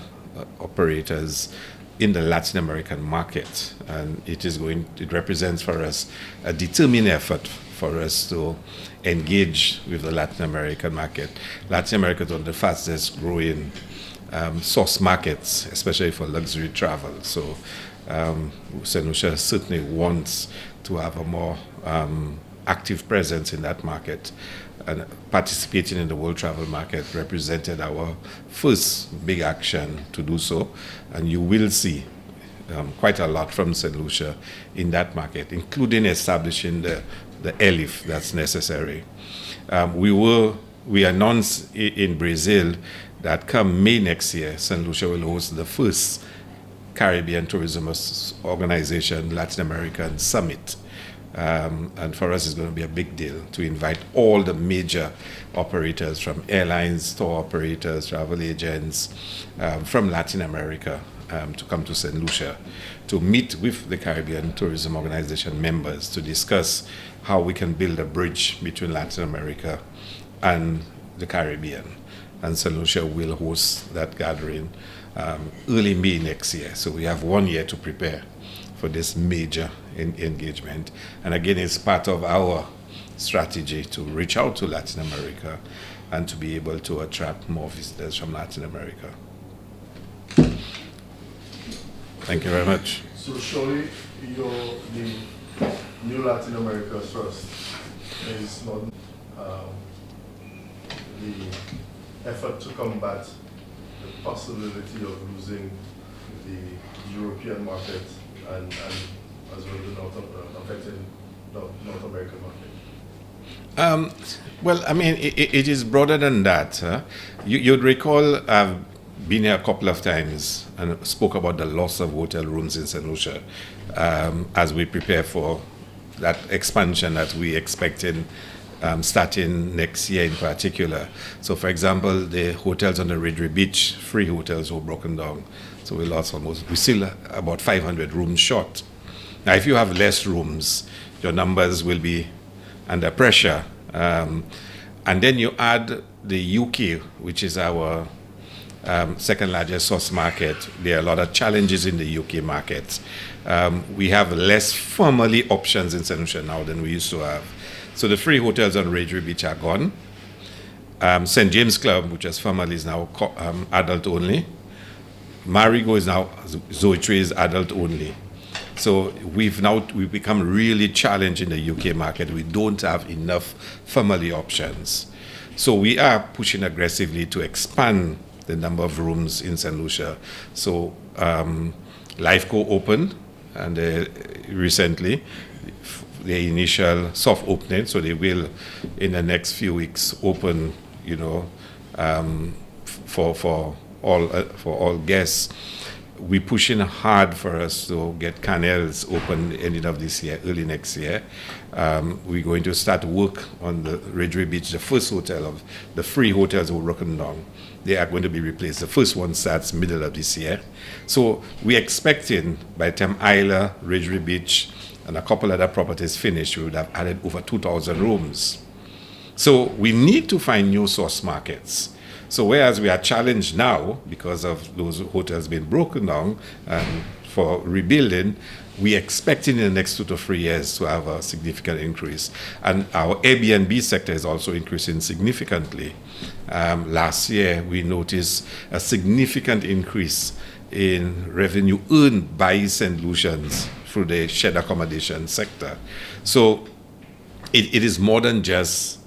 operators in the Latin American market. And it represents for us a determined effort for us to engage with the Latin American market. Latin America is one of the fastest growing source markets, especially for luxury travel. So St. Lucia certainly wants to have a more active presence in that market, and participating in the world travel market represented our first big action to do so. And you will see quite a lot from St. Lucia in that market, including establishing the ELIF that's necessary. We announced in Brazil that come May next year, St. Lucia will host the first Caribbean Tourism Organization Latin American Summit. And for us, it's going to be a big deal to invite all the major operators from airlines, tour operators, travel agents from Latin America to come to St. Lucia to meet with the Caribbean Tourism Organization members to discuss how we can build a bridge between Latin America and the Caribbean. And St. Lucia will host that gathering early May next year. So we have 1 year to prepare for this major engagement. And again, it's part of our strategy to reach out to Latin America and to be able to attract more visitors from Latin America. Thank you very much. So surely the new Latin America Trust is not the effort to combat the possibility of losing the European market and as well affecting the North American market? Well, I mean, it is broader than that. You'd recall I've been here a couple of times and spoke about the loss of hotel rooms in St. Lucia as we prepare for that expansion that we expected starting next year in particular. So, for example, the hotels on the Ridley Beach, free hotels, were broken down. So we still about 500 rooms short. Now, if you have less rooms, your numbers will be under pressure. And then you add the UK, which is our second largest source market. There are a lot of challenges in the UK market. We have less family options in St. Lucia now than we used to have. So the free hotels on Ridley Beach are gone. St. James Club, which is family, is now adult only. Marigo is now, Zoetree is adult only. So we've become really challenged in the UK market. We don't have enough family options. So we are pushing aggressively to expand the number of rooms in St. Lucia. So LifeCo opened and recently the initial soft opening, so they will in the next few weeks open, for all guests. We're pushing hard for us to get canals open ending of this year, early next year. We're going to start work on the Ridgeway Beach, the first hotel of the 3 hotels were broken down. They are going to be replaced. The first one starts middle of this year. So we're expecting by the time Isla, Ridgeway Beach, and a couple other properties finished, we would have added over 2,000 rooms. So we need to find new source markets. So whereas we are challenged now because of those hotels being broken down for rebuilding, we expect in the next 2 to 3 years to have a significant increase. And our Airbnb sector is also increasing significantly. Last year, we noticed a significant increase in revenue earned by St. Lucians through the shared accommodation sector. So it is more than just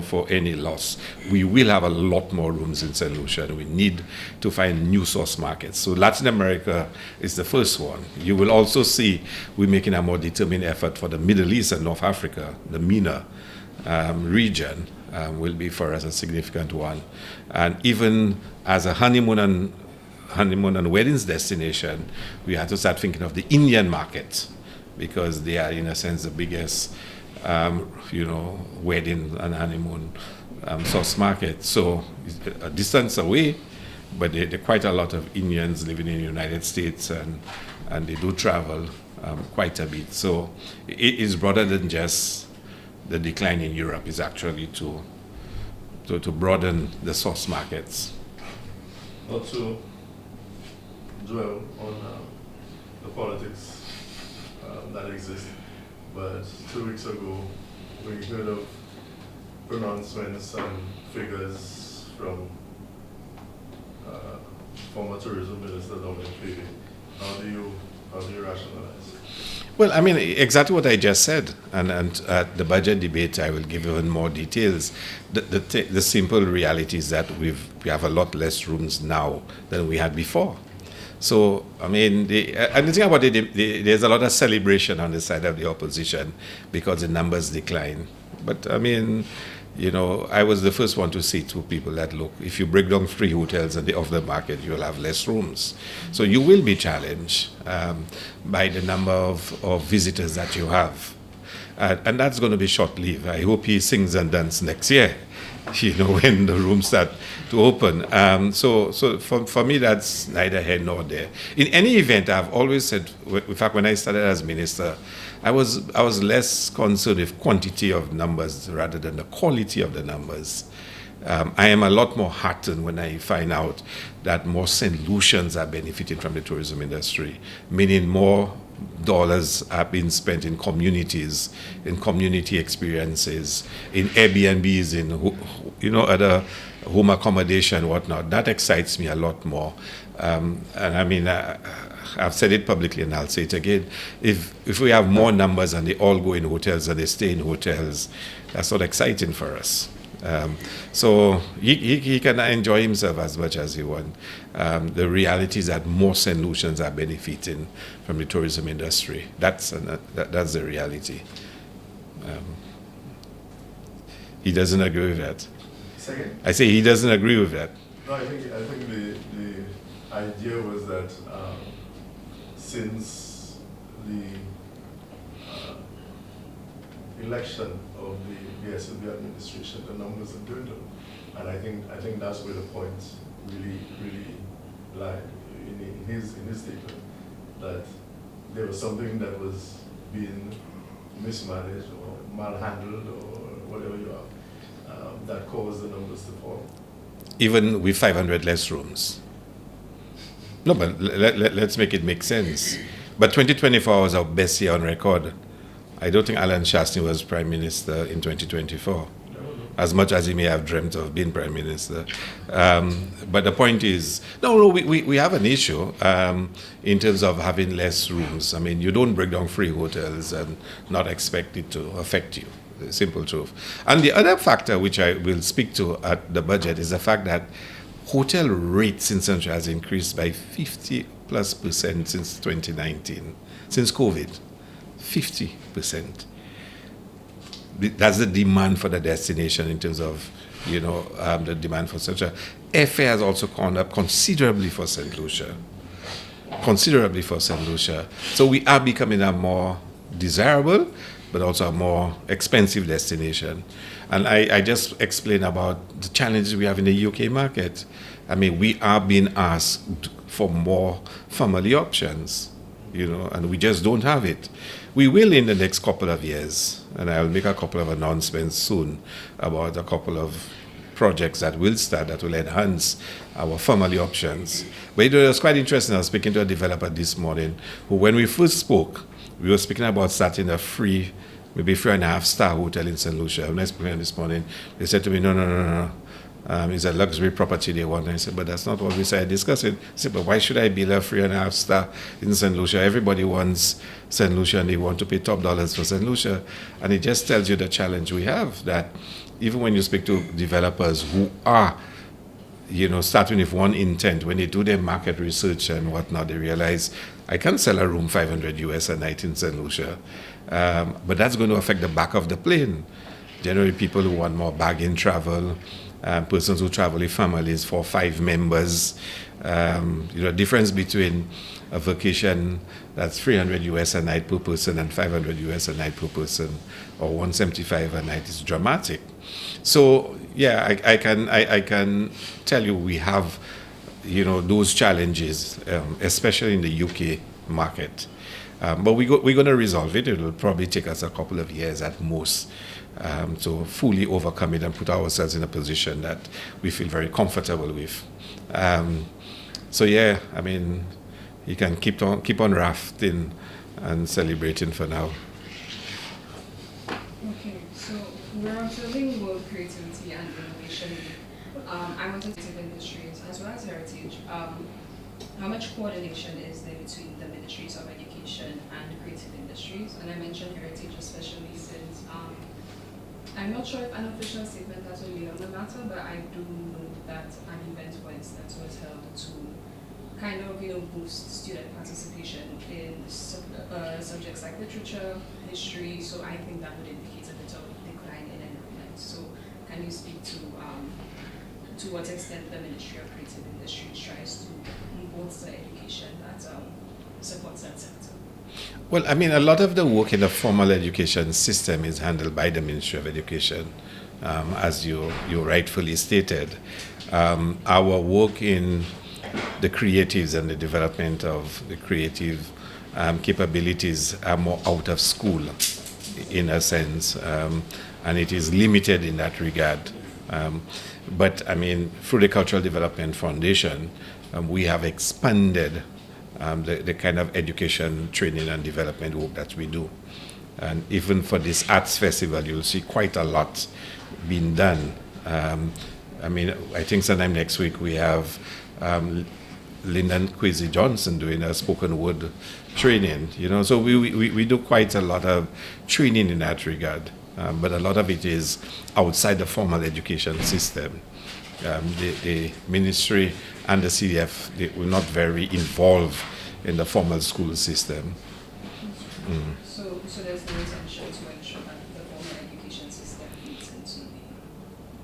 for any loss. We will have a lot more rooms in St. Lucia, and we need to find new source markets. So Latin America is the first one. You will also see we're making a more determined effort for the Middle East and North Africa. The MENA region will be for us a significant one. And even as a honeymoon and weddings destination, we have to start thinking of the Indian market, because they are, in a sense, the biggest wedding and honeymoon source market. So it's a distance away, but there are quite a lot of Indians living in the United States, and they do travel quite a bit. So it is broader than just the decline in Europe. It's actually to broaden the source markets. Not to dwell on the politics that exist, but 2 weeks ago we heard of pronouncements and figures from former tourism minister Dominic Cleary. How do you rationalize? Well, I mean, exactly what I just said, and at the budget debate, I will give even more details. The simple reality is that we have a lot less rooms now than we had before. So, I mean, and the thing about it, there's a lot of celebration on the side of the opposition because the numbers decline. But, I mean, I was the first one to say to people that, look, if you break down 3 hotels and off the market, you'll have less rooms. So you will be challenged by the number of visitors that you have. And that's going to be short-lived. I hope he sings and dances next year, when the rooms start to open. So for me, that's neither here nor there. In any event, I've always said, in fact, when I started as minister, I was less concerned with quantity of numbers rather than the quality of the numbers. I am a lot more heartened when I find out that more St. Lucians are benefiting from the tourism industry, meaning more dollars are being spent in communities, in community experiences, in Airbnbs, in other home accommodation, whatnot. That excites me a lot more. And I mean, I've said it publicly and I'll say it again. If we have more numbers and they all go in hotels and they stay in hotels, that's not exciting for us. So he can enjoy himself as much as he wants. The reality is that more St. Lucians are benefiting from the tourism industry. That's the reality. He doesn't agree with that. Second? I say he doesn't agree with that. No, I think the idea was that since the election of the SLB administration, the numbers have dwindled, and I think that's where the point really lied in his statement, that there was something that was being mismanaged or malhandled or whatever you are, that caused the numbers to fall. Even with 500 less rooms. No, but let's make it make sense. But 2024 was our best year on record. I don't think Alan Shastny was Prime Minister in 2024, as much as he may have dreamt of being Prime Minister. But the point is, we have an issue in terms of having less rooms. I mean, you don't break down 3 hotels and not expect it to affect you. simple truth. And the other factor which I will speak to at the budget is the fact that hotel rates in Central has increased by 50+% since 2019, since COVID, 50%. That's the demand for the destination in terms of, the demand for Central. Airfare has also gone up considerably for St. Lucia. So we are becoming a more desirable, but also a more expensive destination. And I just explained about the challenges we have in the UK market. I mean, we are being asked for more family options, and we just don't have it. We will in the next couple of years, and I'll make a couple of announcements soon about a couple of projects that will start that will enhance our family options. But it was quite interesting. I was speaking to a developer this morning who, when we first spoke, we were speaking about starting a maybe 3.5-star hotel in St. Lucia. When I spoke to them this morning, they said to me, no. It's a luxury property they want. And I said, but that's not what we started discussing. I said, but why should I build a 3.5-star in St. Lucia? Everybody wants St. Lucia and they want to pay top dollars for St. Lucia. And it just tells you the challenge we have, that even when you speak to developers who are, starting with one intent, when they do their market research and whatnot, they realize, I can sell a room $500 a night in St. Lucia. But that's going to affect the back of the plane. Generally, people who want more bargain travel, persons who travel with families, 4 or 5 members. The difference between a vacation that's $300 a night per person and $500 a night per person, or $175 a night, is dramatic. So yeah, I can tell you we have those challenges, especially in the UK market. But we're going to resolve it. It will probably take us a couple of years at most to fully overcome it and put ourselves in a position that we feel very comfortable with. So yeah, I mean, you can keep on rafting and celebrating for now. Okay, so we're observing World Creativity and Innovation Week. I want to creative industries as well as heritage. How much coordination is there between the Ministries of Education and creative industries? And I mentioned heritage especially since I'm not sure if an official statement has been made on the matter, but I do know that an event, for instance, was held to kind of boost student participation in subjects like literature, history. So I think that would indicate a bit of decline in enrollment. So can you speak to what extent the Ministry of Creative Industries tries to bolster education that supports that sector? Well, I mean, a lot of the work in the formal education system is handled by the Ministry of Education, as you rightfully stated. Our work in the creatives and the development of the creative capabilities are more out of school, in a sense, and it is limited in that regard. But I mean, through the Cultural Development Foundation, we have expanded the kind of education, training, and development work that we do. And even for this arts festival, you'll see quite a lot being done. I mean, I think sometime next week we have Lyndon Kwesi Johnson doing a spoken word training. So we do quite a lot of training in that regard. But a lot of it is outside the formal education system. The ministry and the CDF, they were not very involved in the formal school system. So there's no intention to ensure that the formal education system feeds into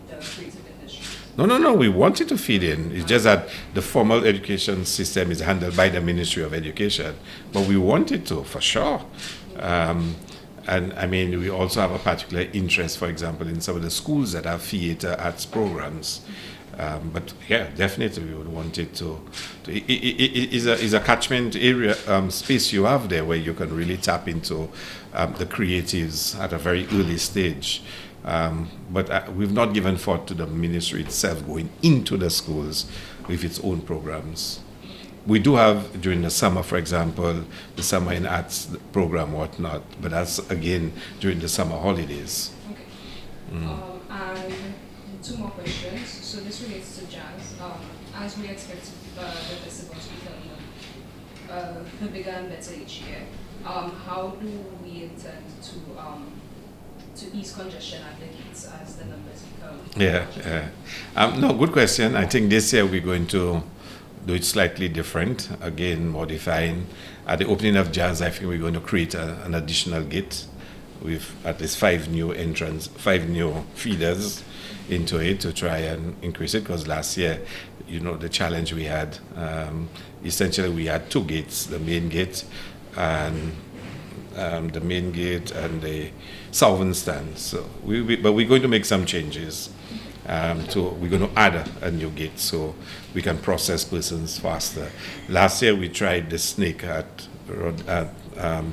the creative industry? No, we want it to feed in. It's just that the formal education system is handled by the Ministry of Education. But we want it to, for sure. And I mean, we also have a particular interest, for example, in some of the schools that have theater arts programs. But yeah, definitely we would want it to it is a catchment area space you have there where you can really tap into the creatives at a very early stage. But we've not given thought to the ministry itself going into the schools with its own programs. We do have, during the summer, for example, the Summer in Arts program, whatnot, but that's, again, during the summer holidays. Okay. And 2 more questions. So this relates to jazz. As we expect the festival to become bigger and better each year, how do we intend to to ease congestion at the gates as the numbers become? Yeah. No, good question. I think this year we're going to do it slightly different. Again, modifying. At the opening of Jazz, I think we're going to create an additional gate with at least 5 new feeders into it to try and increase it, because last year, the challenge we had, essentially we had 2 gates, the main gate and the southern stand. So but we're going to make some changes. We're going to add a new gate so we can process persons faster. Last year we tried the snake at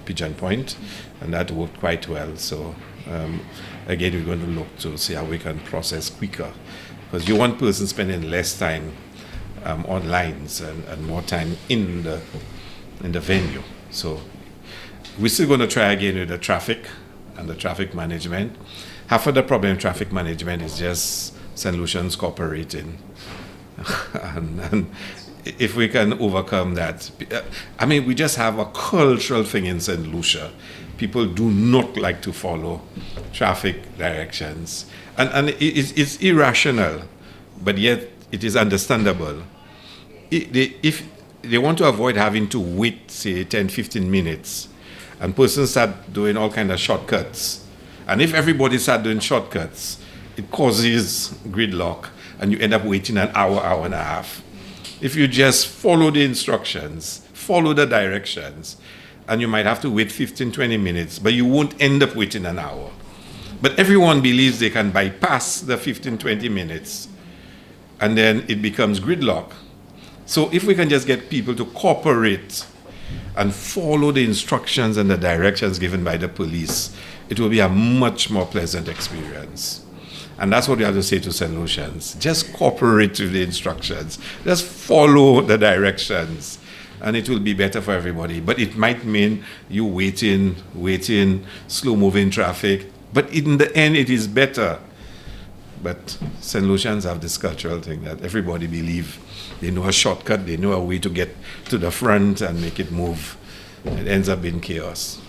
Pigeon Point, and that worked quite well. So again, we're going to look to see how we can process quicker, because you want persons spending less time on lines and more time in the venue. So we're still going to try again with the traffic and the traffic management. Half of the problem in traffic management is just St. Lucians cooperating. and if we can overcome that, we just have a cultural thing in St. Lucia. People do not like to follow traffic directions. And it's irrational, but yet it is understandable. If they want to avoid having to wait, say, 10, 15 minutes, and persons start doing all kinds of shortcuts, and if everybody start doing shortcuts, it causes gridlock, and you end up waiting an hour and a half. If you just follow the instructions, follow the directions, and you might have to wait 15, 20 minutes, but you won't end up waiting an hour. But everyone believes they can bypass the 15, 20 minutes, and then it becomes gridlock. So if we can just get people to cooperate and follow the instructions and the directions given by the police, it will be a much more pleasant experience. And that's what we have to say to St. Lucians. Just cooperate with the instructions. Just follow the directions, and it will be better for everybody. But it might mean you waiting, slow-moving traffic. But in the end, it is better. But St. Lucians have this cultural thing that everybody believes they know a shortcut, they know a way to get to the front and make it move. It ends up being chaos.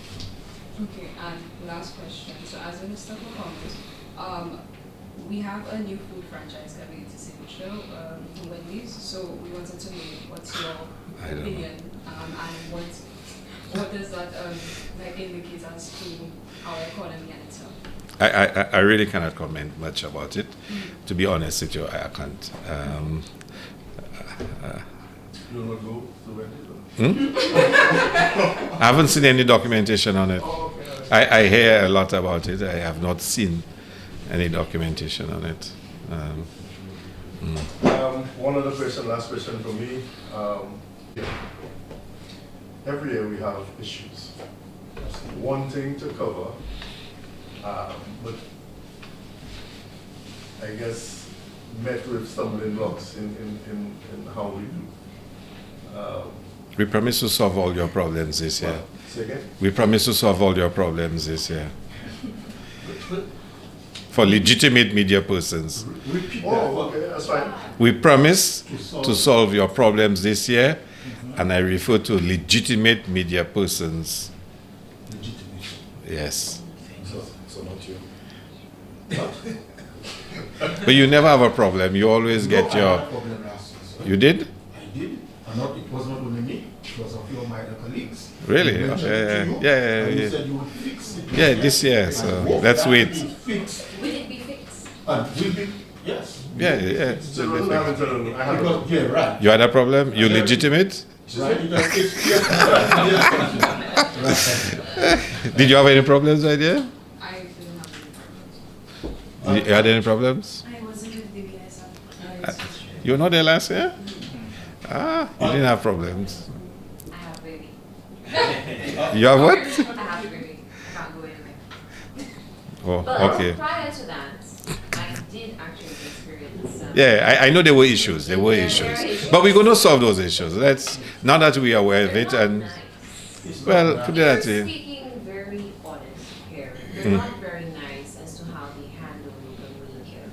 Okay, and last question. So as Minister for Commerce, we have a new food franchise coming into St. Lucia, Wendy's. So we wanted to know what's your opinion and what does that indicate as to our economy and itself? I really cannot comment much about it. To be honest with you, I can't. You want to go to Wendy's? I haven't seen any documentation on it. Oh, okay. I hear a lot about it. I have not seen any documentation on it. One other question, last question from me. Every year we have issues. One thing to cover, but I guess met with stumbling blocks in how we do. We promise to solve all your problems this year. Say again? We promise to solve all your problems this year. For legitimate media persons. Oh, okay, that's fine. We promise to solve your problems this year, and I refer to legitimate media persons. Legitimate. Yes. So not you. But you never have a problem. You always get your... I had a problem last year, sir. You did? I did. And it was not only me, it was a few of my other colleagues. Really? Yeah. You said you would fix it. Yeah, this year, so let's wait. Will it be fixed? Will be, yes. Yeah. So I have Yeah, right. You had a problem? You legitimate? Right. Did you have any problems, my dear? I didn't have any problems. You had any problems? I wasn't with the BSF. You were not there last year? You didn't have problems. I have a baby. You have what? I have a baby. I can't go anywhere. Oh, But okay. prior to that, I did actually experience. Yeah, I know there were issues. There were issues. But we're going to solve those issues. Now that we are aware of it, and well, put it that way. Speaking very honest here, they're not very nice as to how they handle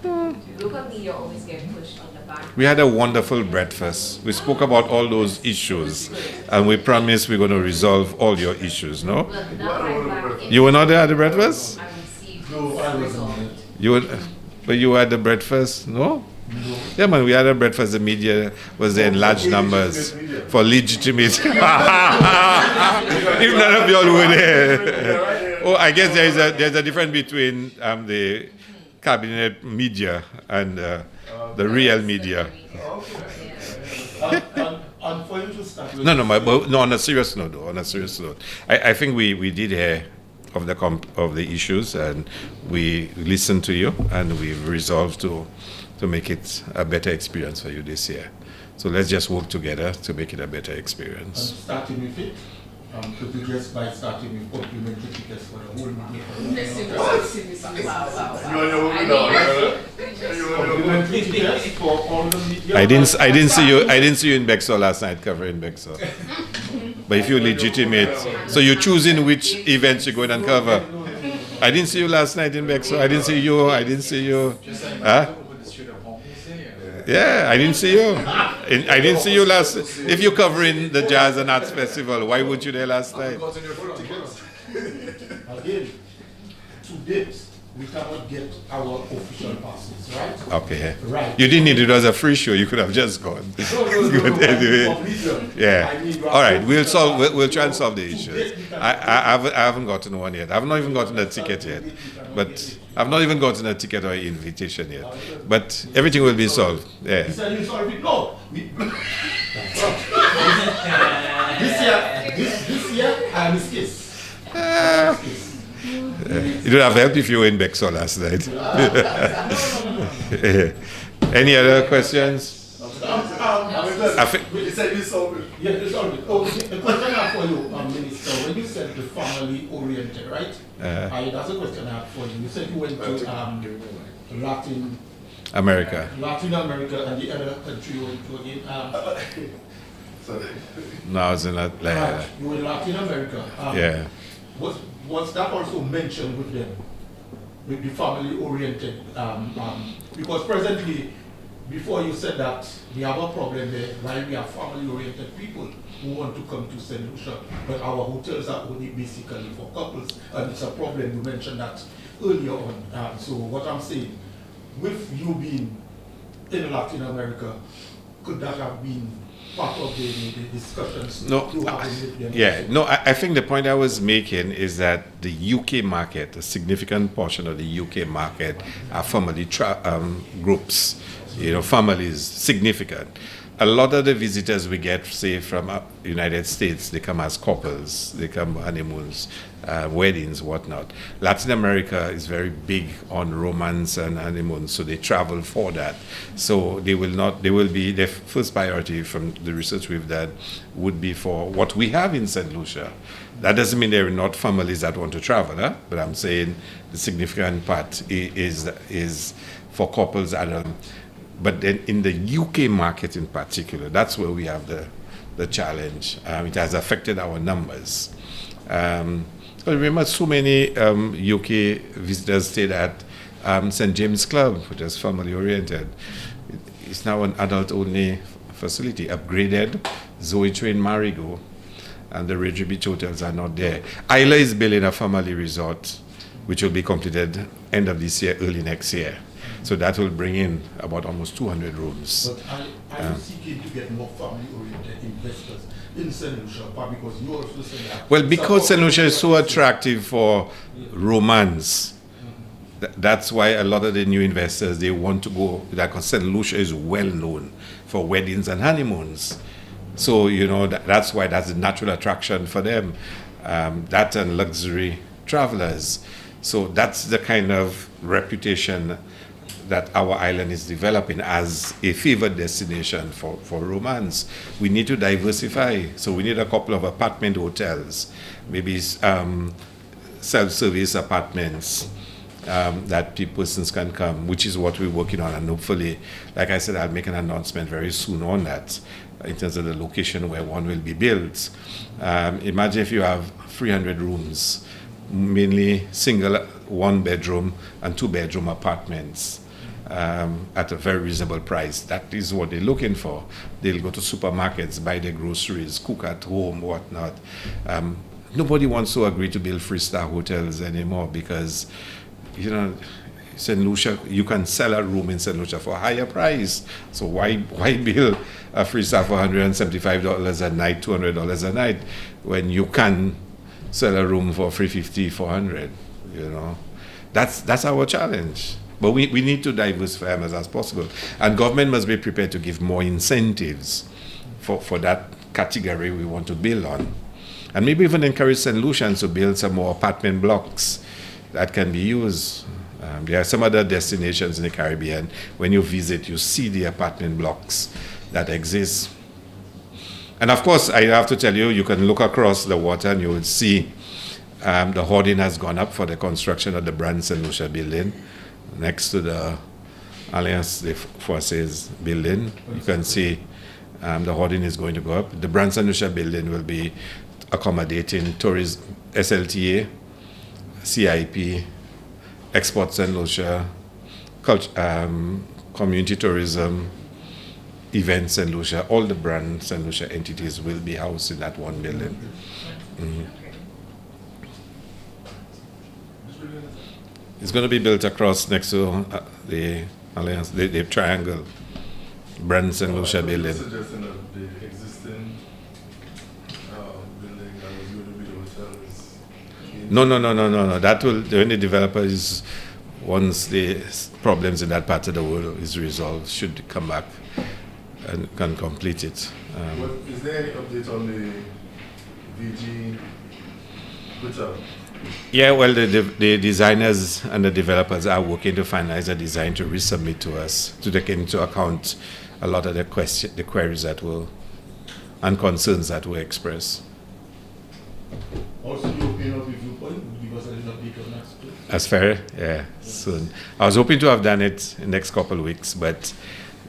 local media. Local media always get pushed on the back. We had a wonderful breakfast. We spoke about all those issues, and we promised we're going to resolve all your issues, no? Well, now I'm back in. You were not there at the breakfast? I received No, You would, but you had the breakfast, no? No. Yeah, man, we had a breakfast. The media was there in large numbers for legitimate. If none of y'all were there. Oh, I guess there's a difference between the cabinet media and the real media. And for you to start with No, on a serious note, though, I think we did hear of the issues, and we listened to you, and we've resolved to make it a better experience for you this year. So let's just work together to make it a better experience. And starting with it, could you just by starting with complimentary tickets for the whole meeting? Complimentary tickets for all the media. I didn't see you in Bexar last night covering Bexar. But if you're legitimate, so you're choosing which events you're going to cover. I didn't see you last night in Bexar. I didn't see you. Huh? Yeah, I didn't see you. I didn't see you last. If you're covering the Jazz and Arts Festival, why weren't you there last night? Again, to date, we cannot get our official passes, right? Okay. Right. You didn't need it as a free show. You could have just gone. No. Anyway. Yeah. All right. We'll try and solve the issues. I haven't gotten one yet. I've not even gotten a ticket yet. But I've not even gotten a ticket or invitation yet. But everything will be solved. Yeah. He said you solved it. No. This year, I'm his case. It would have helped if you were in Bexar last night. Any other questions? He said you solved it. Yeah, you solved it. Oh, the question I have for you, Minister, when you said the family-oriented, right? That's a question I have for you. You said you went to Latin America, and the other country you went to again. No, I was in that. You were in Latin America. Yeah. Was that also mentioned with them, with the family-oriented? Because presently, before you said that we have a problem there, while we have family-oriented people who want to come to St. Lucia, but our hotels are only basically for couples, and it's a problem. You mentioned that earlier on. So what I'm saying, with you being in Latin America, could that have been part of the discussions? I think the point I was making is that the UK market, a significant portion of the UK market are family groups. Families, significant. A lot of the visitors we get, say, from United States, they come as couples, they come honeymoons, weddings, whatnot. Latin America is very big on romance and honeymoons, so they travel for that. So their first priority from the research we've done would be for what we have in St. Lucia. That doesn't mean there are not families that want to travel, but I'm saying the significant part is for couples and but then in the UK market in particular, that's where we have the challenge. It has affected our numbers. Remember, so many UK visitors stayed at St. James Club, which is family-oriented. It's now an adult-only facility, upgraded. Zoe Train Marigo and the Ridge Beach hotels are not there. Isla is building a family resort, which will be completed end of this year, early next year. So that will bring in about almost 200 rooms. But are you seeking to get more family-oriented investors in St. Lucia? Because you also say that. Well, because St. Lucia is so attractive for romance, that's why a lot of the new investors, they want to go, because St. Lucia is well known for weddings and honeymoons. So, that's why that's a natural attraction for them. That and luxury travelers. So that's the kind of reputation that our island is developing as a favored destination for romance. We need to diversify. So we need a couple of apartment hotels, maybe self-service apartments that persons can come, which is what we're working on. And hopefully, like I said, I'll make an announcement very soon on that in terms of the location where one will be built. Imagine if you have 300 rooms, mainly single one-bedroom and two-bedroom apartments. At a very reasonable price. That is what they're looking for. They'll go to supermarkets, buy their groceries, cook at home, whatnot. Nobody wants to agree to build three-star hotels anymore because you know, St. Lucia, you can sell a room in St. Lucia for a higher price. So why bill a free staff for $175 a night, $200 a night, when you can sell a room for $350, $400? You know, that's our challenge. But we need to diversify as much as possible, and government must be prepared to give more incentives for that category we want to build on, and maybe even encourage St. Lucians to build some more apartment blocks that can be used. There are some other destinations in the Caribbean. When you visit, you see the apartment blocks that exist. And of course, I have to tell you, you can look across the water and you will see the hoarding has gone up for the construction of the brand St. Lucia building next to the Alliance des Forces building. You can see the hoarding is going to go up. The brand St. Lucia building will be accommodating tourism, SLTA, CIP, Export St. Lucia, community tourism, Events St. Lucia. All the brand St. Lucia entities will be housed in that one building. Mm-hmm. It's going to be built across next to the Alliance, the triangle, brand St. Lucia building. Suggesting that the existing building that was going to be the hotel is... No. That will, when the developers, once the problems in that part of the world is resolved, should come back and can complete it. Is there any update on the VG hotel? Yeah, well, the designers and the developers are working to finalize a design to resubmit to us to take into account a lot of the queries that were and concerns that were expressed. Also, you open up if you point, give us a little update on that. As fair, yeah, soon. I was hoping to have done it in the next couple of weeks, but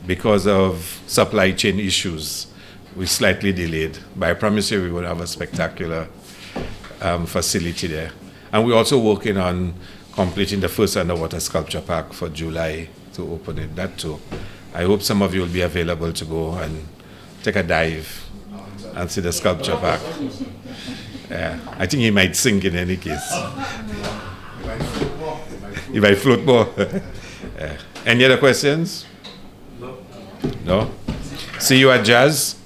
because of supply chain issues, we slightly delayed. But I promise you we will have a spectacular facility there. And we're also working on completing the first underwater sculpture park for July to open it, that too. I hope some of you will be available to go and take a dive and see the sculpture park. Yeah, I think he might sink in any case. He might float more. Yeah. Any other questions? No? See you at Jazz.